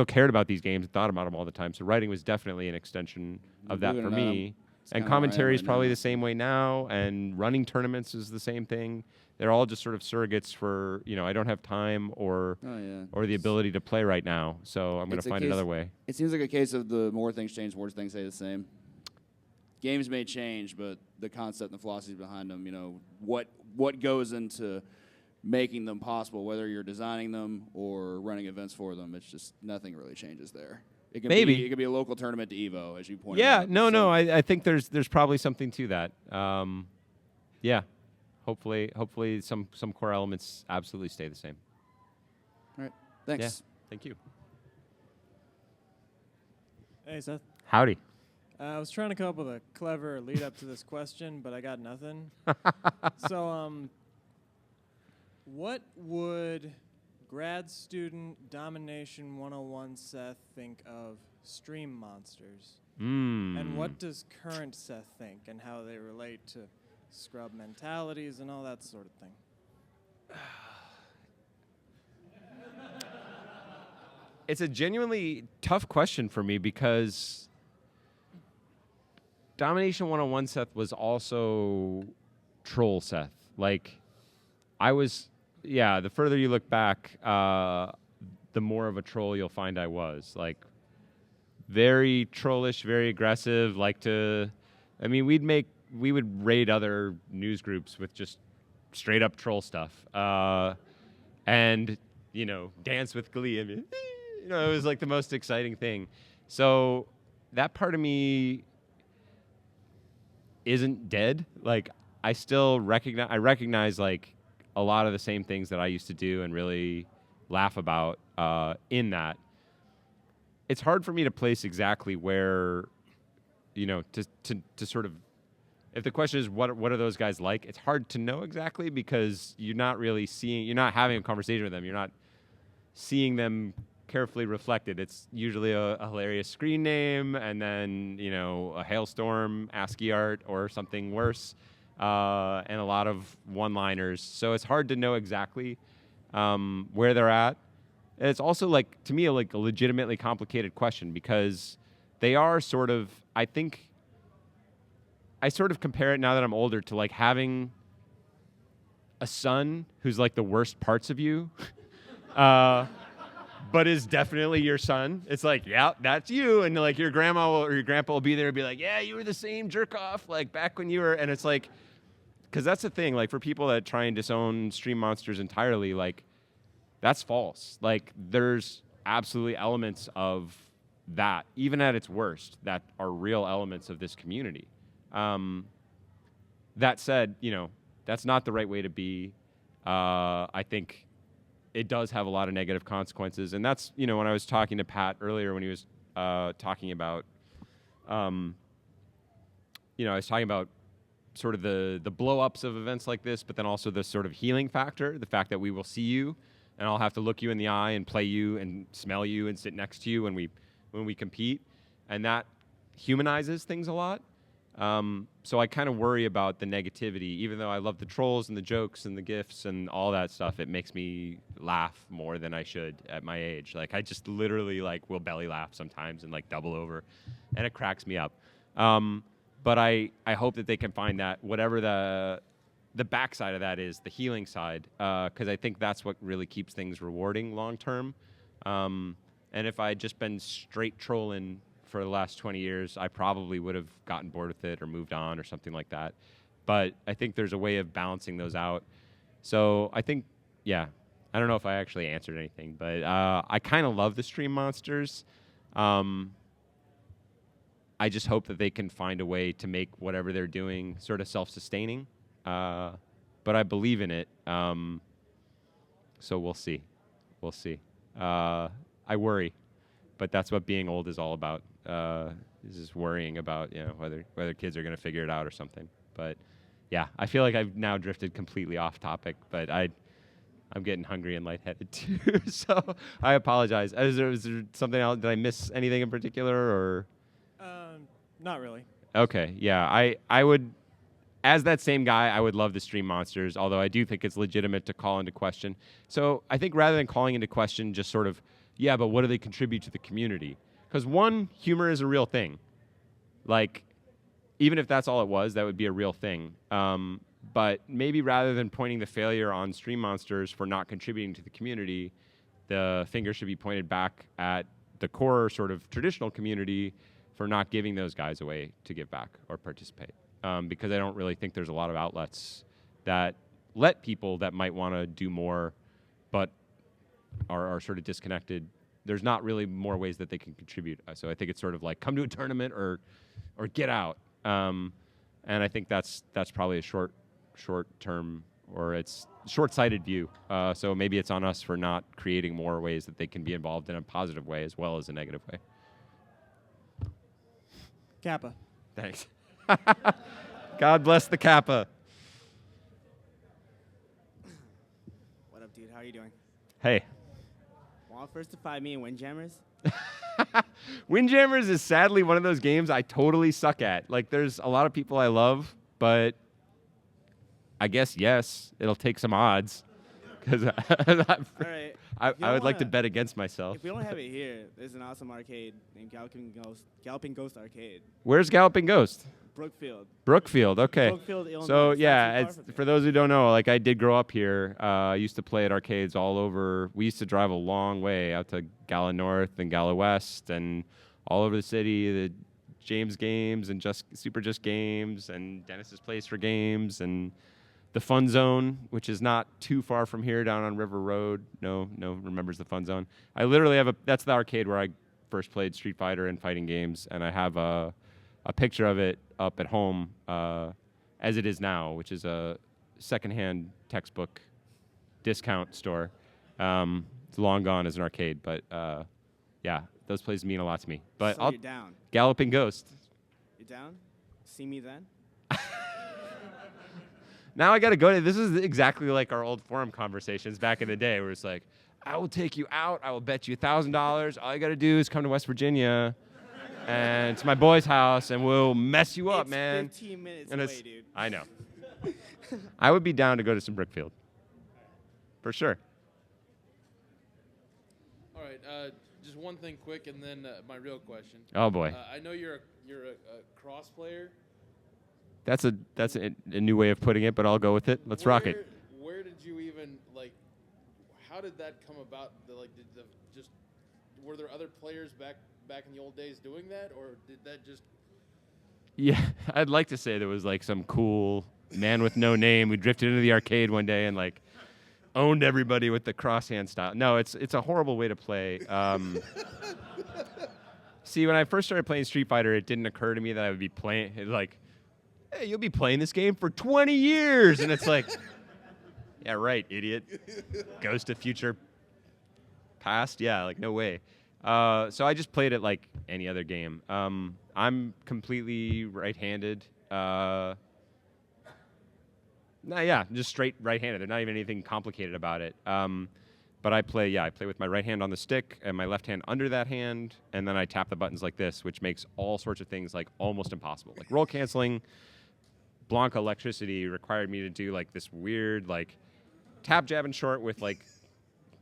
cared about these games and thought about them all the time. So writing was definitely an extension of that for me. And commentary is probably the same way now, and running tournaments is the same thing. They're all just sort of surrogates for, I don't have time or the ability to play right now, so I'm going to find another way. It seems like a case of the more things change, more things stay the same. Games may change, but the concept and the philosophies behind them, what goes into making them possible, whether you're designing them or running events for them, it's just nothing really changes there. It could be a local tournament to EVO, as you pointed out. Yeah, I think there's probably something to that. Yeah, hopefully some core elements absolutely stay the same. All right, thanks. Yeah, thank you. Hey, Seth. Howdy. I was trying to come up with a clever lead up to this question, but I got nothing. So, what would grad student Domination 101 Seth think of stream monsters? And what does current Seth think, and how they relate to scrub mentalities and all that sort of thing? It's a genuinely tough question for me because Domination 101 Seth was also troll Seth. Like, the further you look back, the more of a troll you'll find I was. Like, very trollish, very aggressive, we would raid other news groups with just straight up troll stuff. And, dance with glee. I mean, it was like the most exciting thing. So that part of me isn't dead. Like, I still recognize like a lot of the same things that I used to do and really laugh about in that. It's hard for me to place exactly where, to sort of, if the question is what are those guys like, it's hard to know exactly because you're not having a conversation with them. You're not seeing them carefully reflected. It's usually a hilarious screen name and then, a hailstorm, ASCII art, or something worse, and a lot of one-liners. So it's hard to know exactly where they're at. And it's also, like, to me, a legitimately complicated question because they are sort of, I sort of compare it now that I'm older to, like, having a son who's, like, the worst parts of you, but is definitely your son. It's like, yeah, that's you. And, like, your grandma or your grandpa will be there and be like, yeah, you were the same jerk-off, like, back when you were, and it's like, because that's the thing, like, for people that try and disown Stream Monsters entirely, like, that's false. Like, there's absolutely elements of that, even at its worst, that are real elements of this community. That said, that's not the right way to be. I think it does have a lot of negative consequences. And that's, when I was talking to Pat earlier when he was talking about, I was talking about sort of the blow-ups of events like this, but then also the sort of healing factor, the fact that we will see you and I'll have to look you in the eye and play you and smell you and sit next to you when we compete. And that humanizes things a lot. So I kind of worry about the negativity. Even though I love the trolls and the jokes and the GIFs and all that stuff, it makes me laugh more than I should at my age. Like, I just literally, like, will belly laugh sometimes and, like, double over, and it cracks me up. But I hope that they can find that, whatever the backside of that is, the healing side, because I think that's what really keeps things rewarding long term. And if I had just been straight trolling for the last 20 years, I probably would have gotten bored with it or moved on or something like that. But I think there's a way of balancing those out. So I think, I don't know if I actually answered anything, but I kind of love the Stream Monsters. I just hope that they can find a way to make whatever they're doing sort of self-sustaining. But I believe in it. So we'll see. We'll see. I worry, but that's what being old is all about. Is just worrying about whether kids are going to figure it out or something. But yeah, I feel like I've now drifted completely off topic. But I'm getting hungry and lightheaded too. So I apologize. Is there something else? Did I miss anything in particular or? Not really. Okay. Yeah. I would. As that same guy, I would love the Stream Monsters, although I do think it's legitimate to call into question. So I think rather than calling into question just sort of, but what do they contribute to the community? Because one, humor is a real thing. Like, even if that's all it was, that would be a real thing. But maybe rather than pointing the failure on Stream Monsters for not contributing to the community, the finger should be pointed back at the core sort of traditional community for not giving those guys a way to give back or participate. Because I don't really think there's a lot of outlets that let people that might want to do more but are sort of disconnected. There's not really more ways that they can contribute. So I think it's sort of like come to a tournament or get out. And I think that's probably a short term or it's short-sighted view. So maybe it's on us for not creating more ways that they can be involved in a positive way as well as a negative way. Kappa. Thanks. God bless the Kappa. What up, dude? How are you doing? Hey. Want to first defy me in Windjammers? Windjammers is sadly one of those games I totally suck at. Like, there's a lot of people I love, but I guess, yes, it'll take some odds. Because All right. I would like to bet against myself. If we don't have it here, there's an awesome arcade named Galloping Ghost Arcade. Where's Galloping Ghost? Brookfield. Okay. Brookfield, Illinois. So It's not yeah, too far from for those who don't know, like I did grow up here. I used to play at arcades all over. We used to drive a long way out to Gala North and Gala West and all over the city. The James Games and Super Just Games and Dennis's Place for Games and the Fun Zone, which is not too far from here down on River Road. No remembers the Fun Zone. I literally have that's the arcade where I first played Street Fighter and fighting games, and I have a picture of it up at home as it is now, which is a secondhand textbook discount store. It's long gone as an arcade, but yeah, those places mean a lot to me. But So you're down. Galloping Ghost. You're down? See me then? Now I got to go to. This is exactly like our old forum conversations back in the day, where it's like, I will take you out. I will bet you $1,000. All you got to do is come to West Virginia, and to my boy's house, and we'll mess you up, It's man. 15 minutes And away, dude. I know. I would be down to go to some Brookfield, for sure. All right, just one thing quick, and then my real question. Oh boy. I know you're a cross player. That's a new way of putting it, but I'll go with it. Let's rock it. Where did you even how did that come about? Were there other players back in the old days doing that, or did that just? Yeah, I'd like to say there was like some cool man with no name who drifted into the arcade one day and like owned everybody with the crosshand style. No, it's a horrible way to play. See, when I first started playing Street Fighter, it didn't occur to me that I would be playing. It was like, hey, you'll be playing this game for 20 years, and it's like, yeah, right, idiot. Ghost of future past, yeah, like no way. So I just played it like any other game. I'm completely right-handed. Just straight right-handed. There's not even anything complicated about it. But I play with my right hand on the stick and my left hand under that hand, and then I tap the buttons like this, which makes all sorts of things like almost impossible. Like roll canceling, Blanca electricity required me to do like this weird like tap, jab, and short with like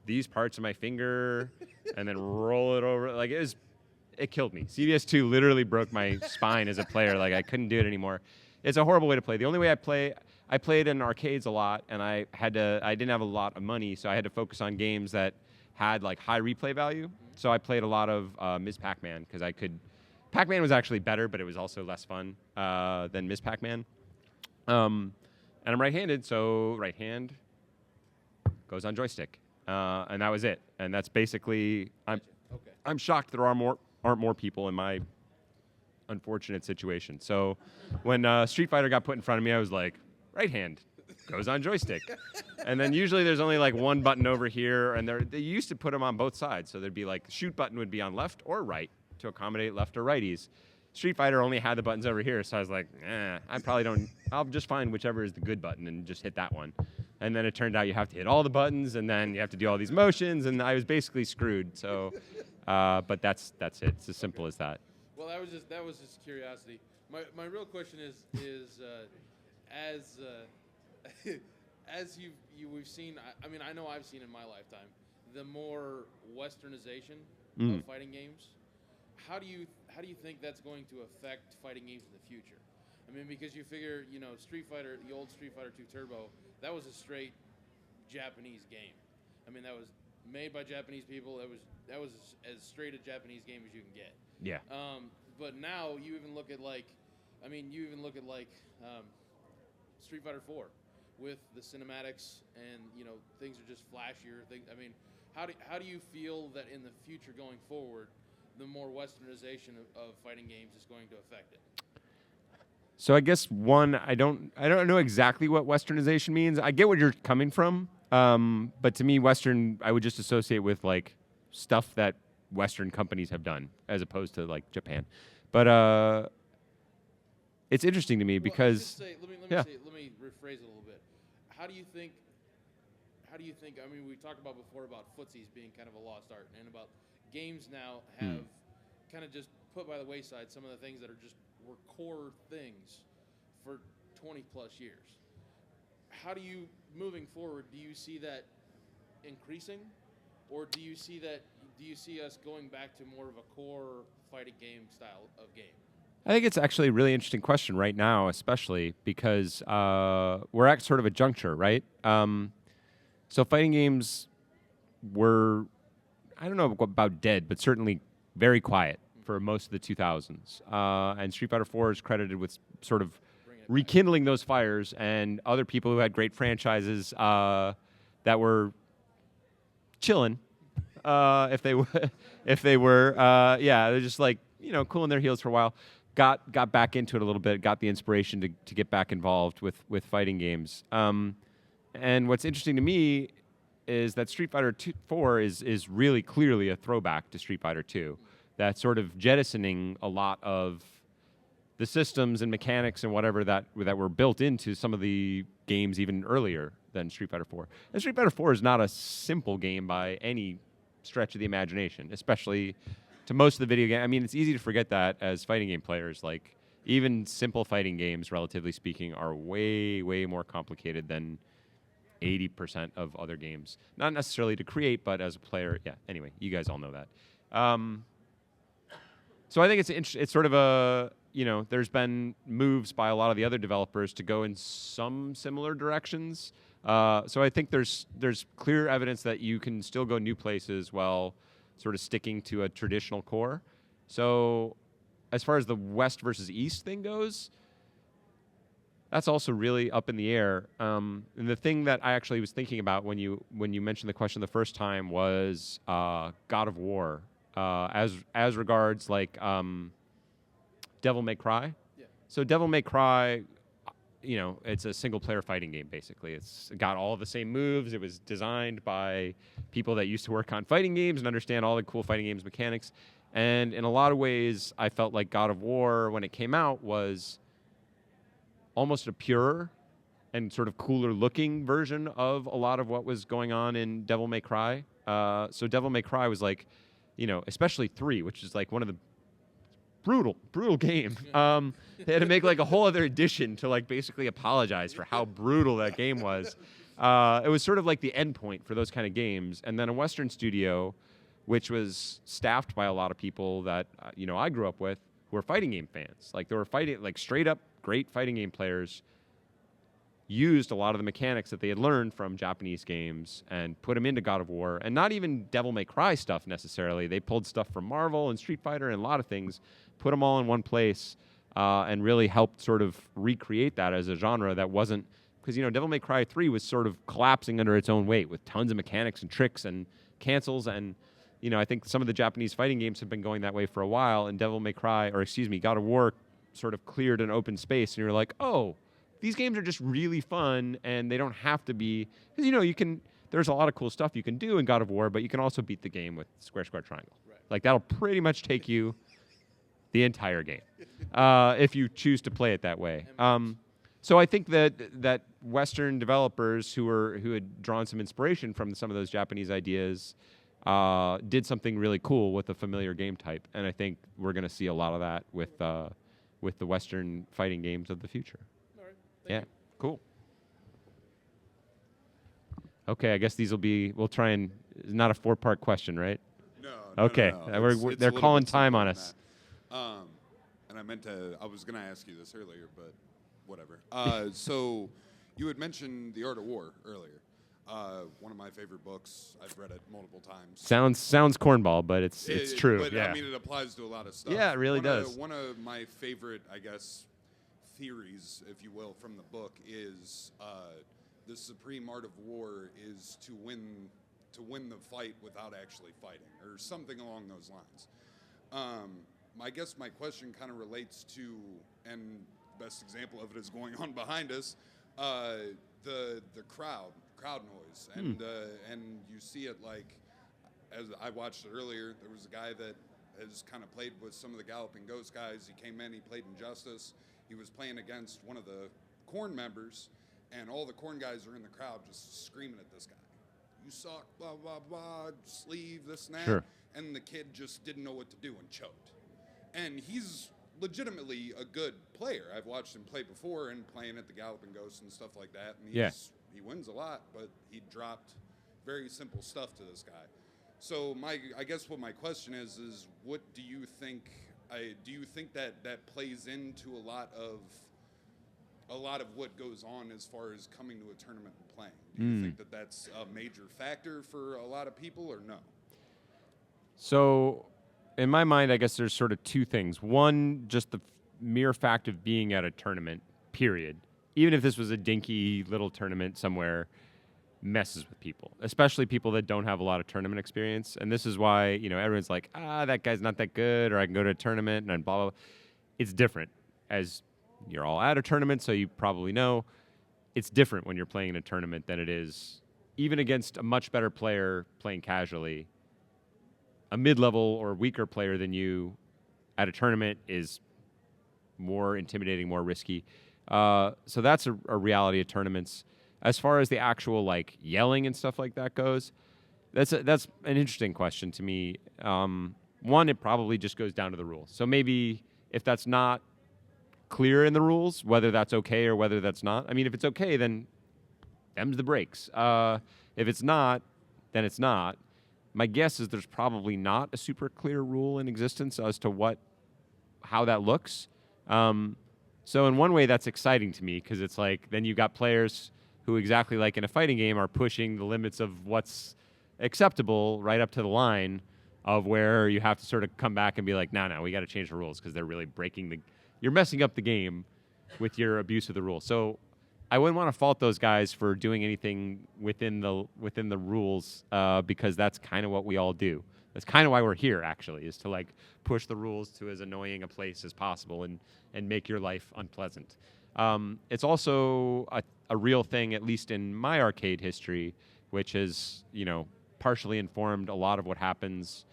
these parts of my finger, and then roll it over. Like it killed me. CVS2 literally broke my spine as a player. Like I couldn't do it anymore. It's a horrible way to play. The only way I played in arcades a lot, and I didn't have a lot of money, so I had to focus on games that had like high replay value. So I played a lot of Ms. Pac-Man because Pac-Man was actually better, but it was also less fun than Ms. Pac-Man. And I'm right-handed, so right hand goes on joystick, and that was it. And that's basically I'm shocked there aren't more people in my unfortunate situation. So when Street Fighter got put in front of me, I was like, right hand goes on joystick. And then usually there's only like one button over here, and they used to put them on both sides. So there'd be like the shoot button would be on left or right to accommodate left or righties. Street Fighter only had the buttons over here, so I was like, I'll just find whichever is the good button and just hit that one. And then it turned out you have to hit all the buttons, and then you have to do all these motions, and I was basically screwed. So, but that's it. It's as simple as that. Well, that was just curiosity. My real question is as we've seen. I mean, I know I've seen in my lifetime the more Westernization of fighting games. How do you think that's going to affect fighting games in the future? I mean, because you figure, Street Fighter, the old Street Fighter 2 Turbo, that was a straight Japanese game. I mean, that was made by Japanese people. That was as straight a Japanese game as you can get. Yeah. But now you even look at Street Fighter 4 with the cinematics, and things are just flashier. I mean, how do you feel that in the future going forward, the more Westernization of fighting games is going to affect it? So I guess I don't know exactly what Westernization means. I get where you're coming from, but to me, Western I would just associate with like stuff that Western companies have done, as opposed to like Japan. But it's interesting to me because let me rephrase it a little bit. How do you think? I mean, we talked about before about footsies being kind of a lost art, and about games now have kind of just put by the wayside some of the things that were core things for 20 plus years. How do you, moving forward, do you see that increasing, or do you see that? Do you see us going back to more of a core fighting game style of game? I think it's actually a really interesting question right now, especially because we're at sort of a juncture, right? So fighting games were, I don't know about dead, but certainly very quiet for most of the 2000s. And Street Fighter 4 is credited with sort of rekindling those fires, and other people who had great franchises that were chilling, if they were, yeah, they're just like, cooling their heels for a while. Got back into it a little bit, got the inspiration to get back involved with fighting games. And what's interesting to me is that Street Fighter 4 is really clearly a throwback to Street Fighter 2. That's sort of jettisoning a lot of the systems and mechanics and whatever that were built into some of the games even earlier than Street Fighter 4. And Street Fighter 4 is not a simple game by any stretch of the imagination, especially to most of the video game. I mean, it's easy to forget that as fighting game players. Like, even simple fighting games, relatively speaking, are way, way more complicated than 80% of other games. Not necessarily to create, but as a player, yeah. Anyway, you guys all know that. So I think it's sort of a, there's been moves by a lot of the other developers to go in some similar directions. So I think there's clear evidence that you can still go new places while sort of sticking to a traditional core. So as far as the West versus East thing goes, that's also really up in the air. And the thing that I actually was thinking about when you mentioned the question the first time was God of War, as regards like Devil May Cry. Yeah. So Devil May Cry, it's a single-player fighting game, basically. It's got all the same moves. It was designed by people that used to work on fighting games and understand all the cool fighting games mechanics. And in a lot of ways, I felt like God of War, when it came out, was almost a purer and sort of cooler-looking version of a lot of what was going on in Devil May Cry. So Devil May Cry was like, especially 3, which is like one of the brutal game. They had to make like a whole other edition to like basically apologize for how brutal that game was. It was sort of like the end point for those kind of games. And then a Western studio, which was staffed by a lot of people that I grew up with, who were fighting game fans. Like they were fighting, like straight up great fighting game players, used a lot of the mechanics that they had learned from Japanese games and put them into God of War. And not even Devil May Cry stuff necessarily. They pulled stuff from Marvel and Street Fighter and a lot of things, put them all in one place, and really helped sort of recreate that as a genre that wasn't, because Devil May Cry 3 was sort of collapsing under its own weight with tons of mechanics and tricks and cancels. And I think some of the Japanese fighting games have been going that way for a while, and God of War sort of cleared an open space, and you're like, oh, these games are just really fun, and they don't have to be, because there's a lot of cool stuff you can do in God of War, but you can also beat the game with square, square, triangle. Right. Like that'll pretty much take you the entire game if you choose to play it that way. So I think that Western developers who had drawn some inspiration from some of those Japanese ideas did something really cool with a familiar game type, and I think we're going to see a lot of that with the Western fighting games of the future. Yeah, cool. Okay, I guess we'll try and, it's not a 4-part question, right? No. Okay, no. It's they're calling time on us. And I was going to ask you this earlier, but whatever. So you had mentioned The Art of War earlier. One of my favorite books. I've read it multiple times. Sounds cornball, but it's true. But yeah. I mean, it applies to a lot of stuff. Yeah, it really does. One of my favorite, I guess, theories, if you will, from the book is the supreme art of war is to win the fight without actually fighting, or something along those lines. I guess my question kind of relates to, and best example of it is going on behind us, the crowd noise, and you see it like, as I watched it earlier, there was a guy that has kind of played with some of the Galloping Ghost guys. He came in, he played Injustice. He was playing against one of the Korn members, and all the Korn guys are in the crowd just screaming at this guy. You suck, blah, blah, blah, sleeve, this and that. Sure. And the kid just didn't know what to do and choked. And he's legitimately a good player. I've watched him play before and playing at the Galloping Ghost and stuff like that. And he wins a lot, but he dropped very simple stuff to this guy. So I guess what my question is what do you think? Do you think that plays into a lot of what goes on as far as coming to a tournament and playing? Do you think that that's a major factor for a lot of people, or no? So, in my mind, I guess there's sort of two things. One, just the mere fact of being at a tournament, period. Even if this was a dinky little tournament somewhere, messes with people, especially people that don't have a lot of tournament experience. And this is why, everyone's like, that guy's not that good, or I can go to a tournament and blah, blah, blah. It's different. As you're all at a tournament, so you probably know, it's different when you're playing in a tournament than it is even against a much better player playing casually. A mid-level or weaker player than you at a tournament is more intimidating, more risky. So that's a reality of tournaments. As far as the actual yelling and stuff like that goes, that's an interesting question to me. One, it probably just goes down to the rules. So maybe if that's not clear in the rules, whether that's okay or whether that's not. I mean, if it's okay, then them's the breaks. If it's not, then it's not. My guess is there's probably not a super clear rule in existence as to how that looks. So in one way, that's exciting to me because it's then you got players who, exactly like in a fighting game, are pushing the limits of what's acceptable right up to the line of where you have to sort of come back and be like, no, we got to change the rules because they're really you're messing up the game with your abuse of the rules. So I wouldn't want to fault those guys for doing anything within the rules because that's kind of what we all do. That's kind of why we're here, actually, is to push the rules to as annoying a place as possible and make your life unpleasant. It's also a real thing, at least in my arcade history, which has partially informed a lot of what happens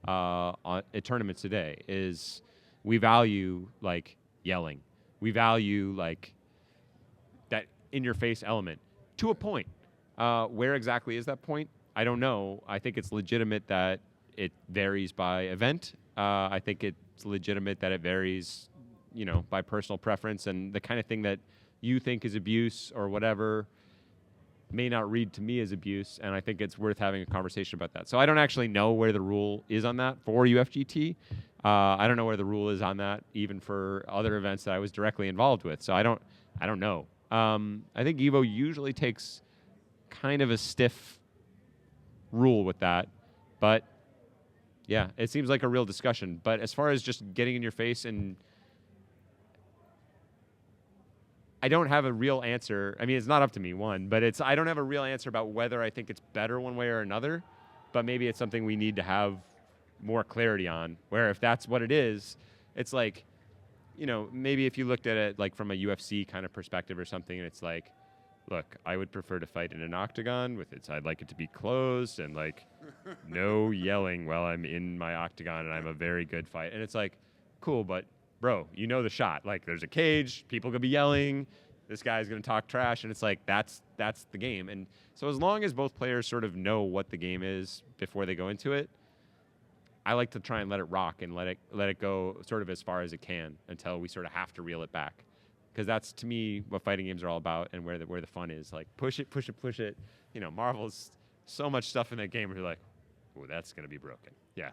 at tournaments today. Is we value yelling, we value that in-your-face element to a point. Where exactly is that point? I don't know. I think it's legitimate that it varies by event. I think it's legitimate that it varies, by personal preference, and the kind of thing that you think is abuse or whatever may not read to me as abuse, and I think it's worth having a conversation about that. So I don't actually know where the rule is on that for UFGT. I don't know where the rule is on that even for other events that I was directly involved with. So I don't know. I think Evo usually takes kind of a stiff rule with that, but yeah, it seems like a real discussion. But as far as just getting in your face, and I don't have a real answer. I mean, it's not up to me, but I don't have a real answer about whether I think it's better one way or another, but maybe it's something we need to have more clarity on, where if that's what it is, it's maybe if you looked at it from a UFC kind of perspective or something, and it's look, I would prefer to fight in an octagon I'd like it to be closed and no yelling while I'm in my octagon and I'm a very good fight. And it's cool, but bro, the shot. There's a cage, people could be yelling, this guy's going to talk trash, and it's that's the game. And so as long as both players sort of know what the game is before they go into it, I like to try and let it rock and let it go sort of as far as it can until we sort of have to reel it back. Because that's, to me, what fighting games are all about and where the fun is. Push it. Marvel's so much stuff in that game where you're oh, that's going to be broken. Yeah,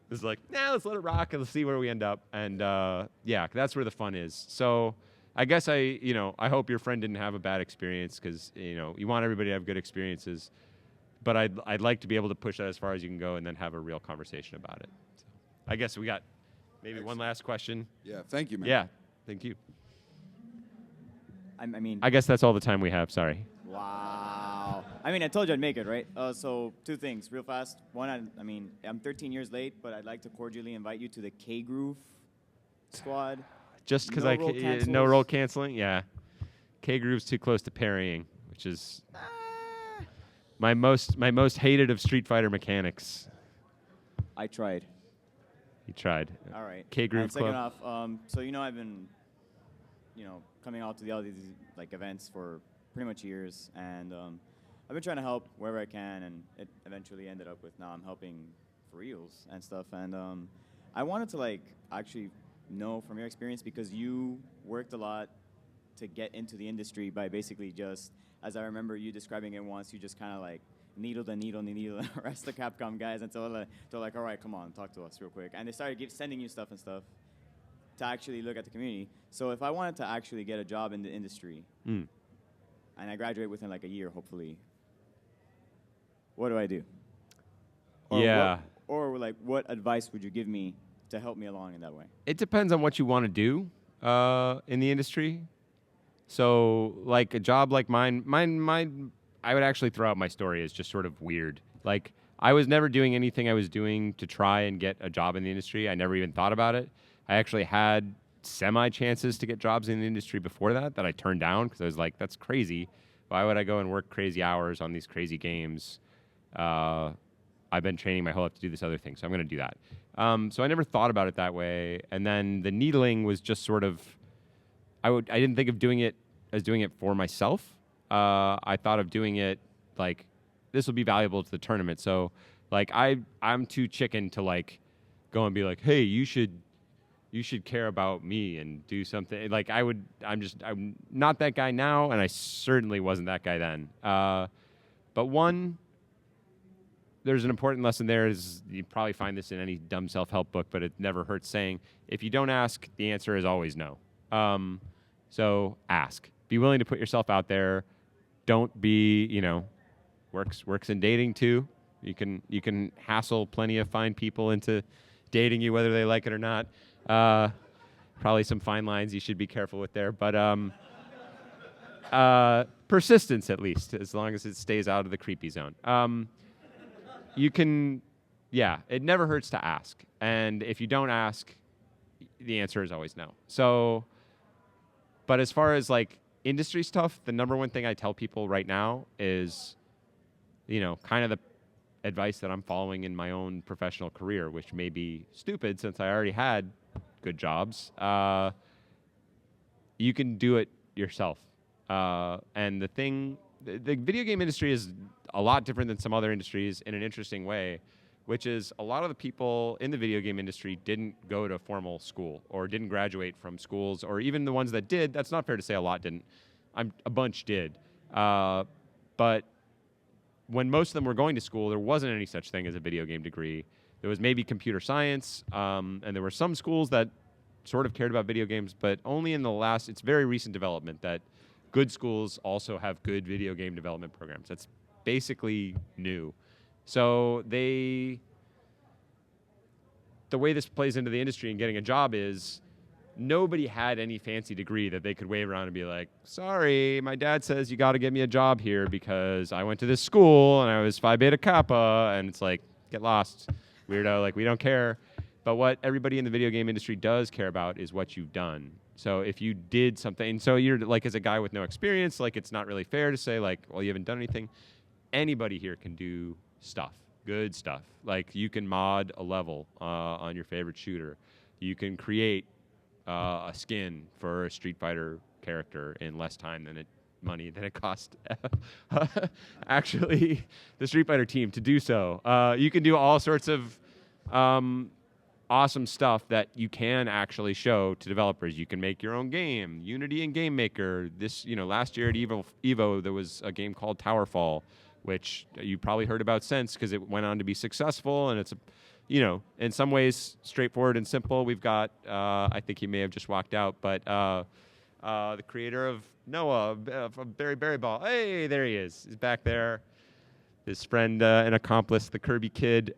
it's let's let it rock and let's see where we end up. And, yeah, that's where the fun is. So I guess I hope your friend didn't have a bad experience because, you want everybody to have good experiences. But I'd like to be able to push that as far as you can go and then have a real conversation about it. So I guess we got maybe one last question. Yeah, thank you, man. Yeah, thank you. I mean, I guess that's all the time we have. Sorry. Wow. I mean, I told you I'd make it, right? So two things, real fast. One, I'm 13 years late, but I'd like to cordially invite you to the K-Groove squad. Just because no roll canceling? Yeah. K-Groove's too close to parrying, which is my most hated of Street Fighter mechanics. I tried. You tried. All right. K-Groove Club. Second off, so I've been, coming out to all these events for pretty much years, and I've been trying to help wherever I can, and it eventually ended up with now I'm helping for reals and stuff. And I wanted to actually know from your experience, because you worked a lot to get into the industry by basically just, as I remember you describing it once, you just kind of needled and the rest of the Capcom guys until they're like, all right, come on, talk to us real quick. And they started sending you stuff to actually look at the community. So if I wanted to actually get a job in the industry, and I graduate within like a year, hopefully, what do I do? Or like, what advice would you give me to help me along in that way? It depends on what you want to do in the industry. So, like a job like mine, I would actually throw out my story as just sort of weird. Like, I was never doing anything I was doing to try and get a job in the industry. I never even thought about it. I actually had semi-chances to get jobs in the industry before that I turned down because I was like, that's crazy. Why would I go and work crazy hours on these crazy games? I've been training my whole life to do this other thing, so I'm going to do that. So I never thought about it that way. And then the needling was just sort of, I didn't think of doing it as doing it for myself. I thought of doing it like, this will be valuable to the tournament. So like I'm too chicken to like go and be like, hey, you should care about me and do something. Like I'm not that guy now, and I certainly wasn't that guy then. But there's an important lesson there. Is you probably find this in any dumb self-help book, but it never hurts saying, if you don't ask, the answer is always no. So ask. Be willing to put yourself out there. Don't be, works in dating too. You can hassle plenty of fine people into dating you, whether they like it or not. Probably some fine lines you should be careful with there, but persistence at least, as long as it stays out of the creepy zone. It never hurts to ask. And if you don't ask, the answer is always no. So, but as far as like industry stuff, the number one thing I tell people right now is, kind of the advice that I'm following in my own professional career, which may be stupid since I already had good jobs. You can do it yourself. And the video game industry is a lot different than some other industries in an interesting way, which is a lot of the people in the video game industry didn't go to formal school or didn't graduate from schools, or even the ones that did. That's not fair to say a lot didn't. A bunch did. But when most of them were going to school, there wasn't any such thing as a video game degree. There was maybe computer science, and there were some schools that sort of cared about video games, but only in it's very recent development that good schools also have good video game development programs. That's basically new. So the way this plays into the industry and getting a job is nobody had any fancy degree that they could wave around and be like, sorry, my dad says you got to get me a job here because I went to this school and I was Phi Beta Kappa, and it's like, get lost, weirdo, like we don't care. But what everybody in the video game industry does care about is what you've done. So if you did something, so you're like, as a guy with no experience, like it's not really fair to say like, well, you haven't done anything. Anybody here can do stuff, good stuff. Like you can mod a level on your favorite shooter. You can create a skin for a Street Fighter character in less time than it cost actually the Street Fighter team to do so. You can do all sorts of awesome stuff that you can actually show to developers. You can make your own game, Unity and Game Maker. Last year at Evo, there was a game called Towerfall, which you probably heard about since because it went on to be successful, and it's in some ways straightforward and simple. We've got, I think he may have just walked out, but the creator of Noah, from Barry Ball. Hey, there he is. He's back there. His friend and accomplice, the Kirby Kid.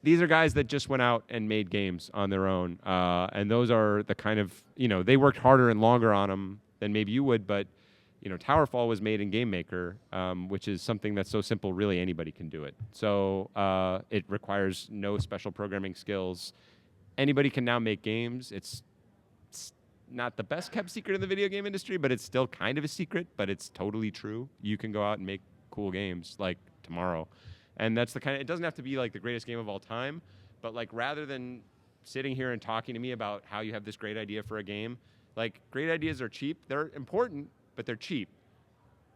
These are guys that just went out and made games on their own. And those are the kind of, they worked harder and longer on them than maybe you would, but Towerfall was made in Game Maker, which is something that's so simple, really anybody can do it. So it requires no special programming skills. Anybody can now make games. It's not the best kept secret in the video game industry, but it's still kind of a secret, but it's totally true. You can go out and make cool games like tomorrow. And that's it doesn't have to be like the greatest game of all time, but like rather than sitting here and talking to me about how you have this great idea for a game, like great ideas are cheap. They're important, but they're cheap.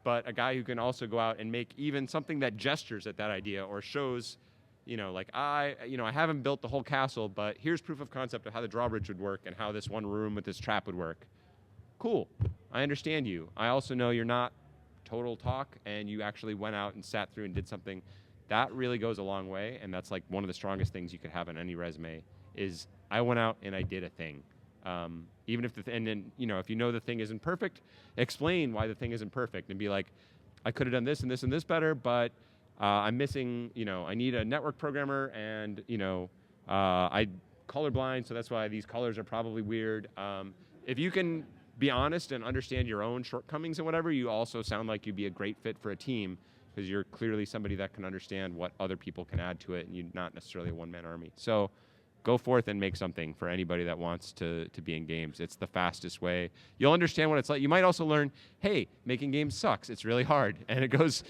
But a guy who can also go out and make even something that gestures at that idea or shows, I haven't built the whole castle, but here's proof of concept of how the drawbridge would work and how this one room with this trap would work. Cool. I understand you. I also know you're not total talk and you actually went out and sat through and did something, that really goes a long way. And that's like one of the strongest things you could have on any resume is I went out and I did a thing. Even if and then, if you know the thing isn't perfect, explain why the thing isn't perfect and be like, I could have done this and this and this better, but I'm missing, I need a network programmer and, I colorblind, so that's why these colors are probably weird. If you can be honest and understand your own shortcomings and whatever, you also sound like you'd be a great fit for a team because you're clearly somebody that can understand what other people can add to it and you're not necessarily a one-man army. So go forth and make something for anybody that wants to be in games. It's the fastest way. You'll understand what it's like. You might also learn, hey, making games sucks. It's really hard. And it goes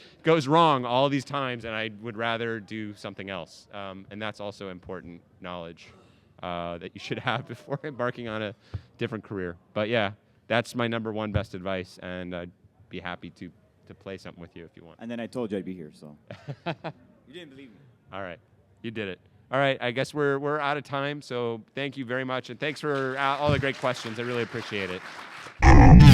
wrong all these times, and I would rather do something else. And that's also important knowledge that you should have before embarking on a different career. But yeah, that's my number one best advice, and I'd be happy to play something with you if you want. And then I told you I'd be here, so. You didn't believe me. All right. You did it. All right, I guess we're out of time, so thank you very much, and thanks for all the great questions. I really appreciate it.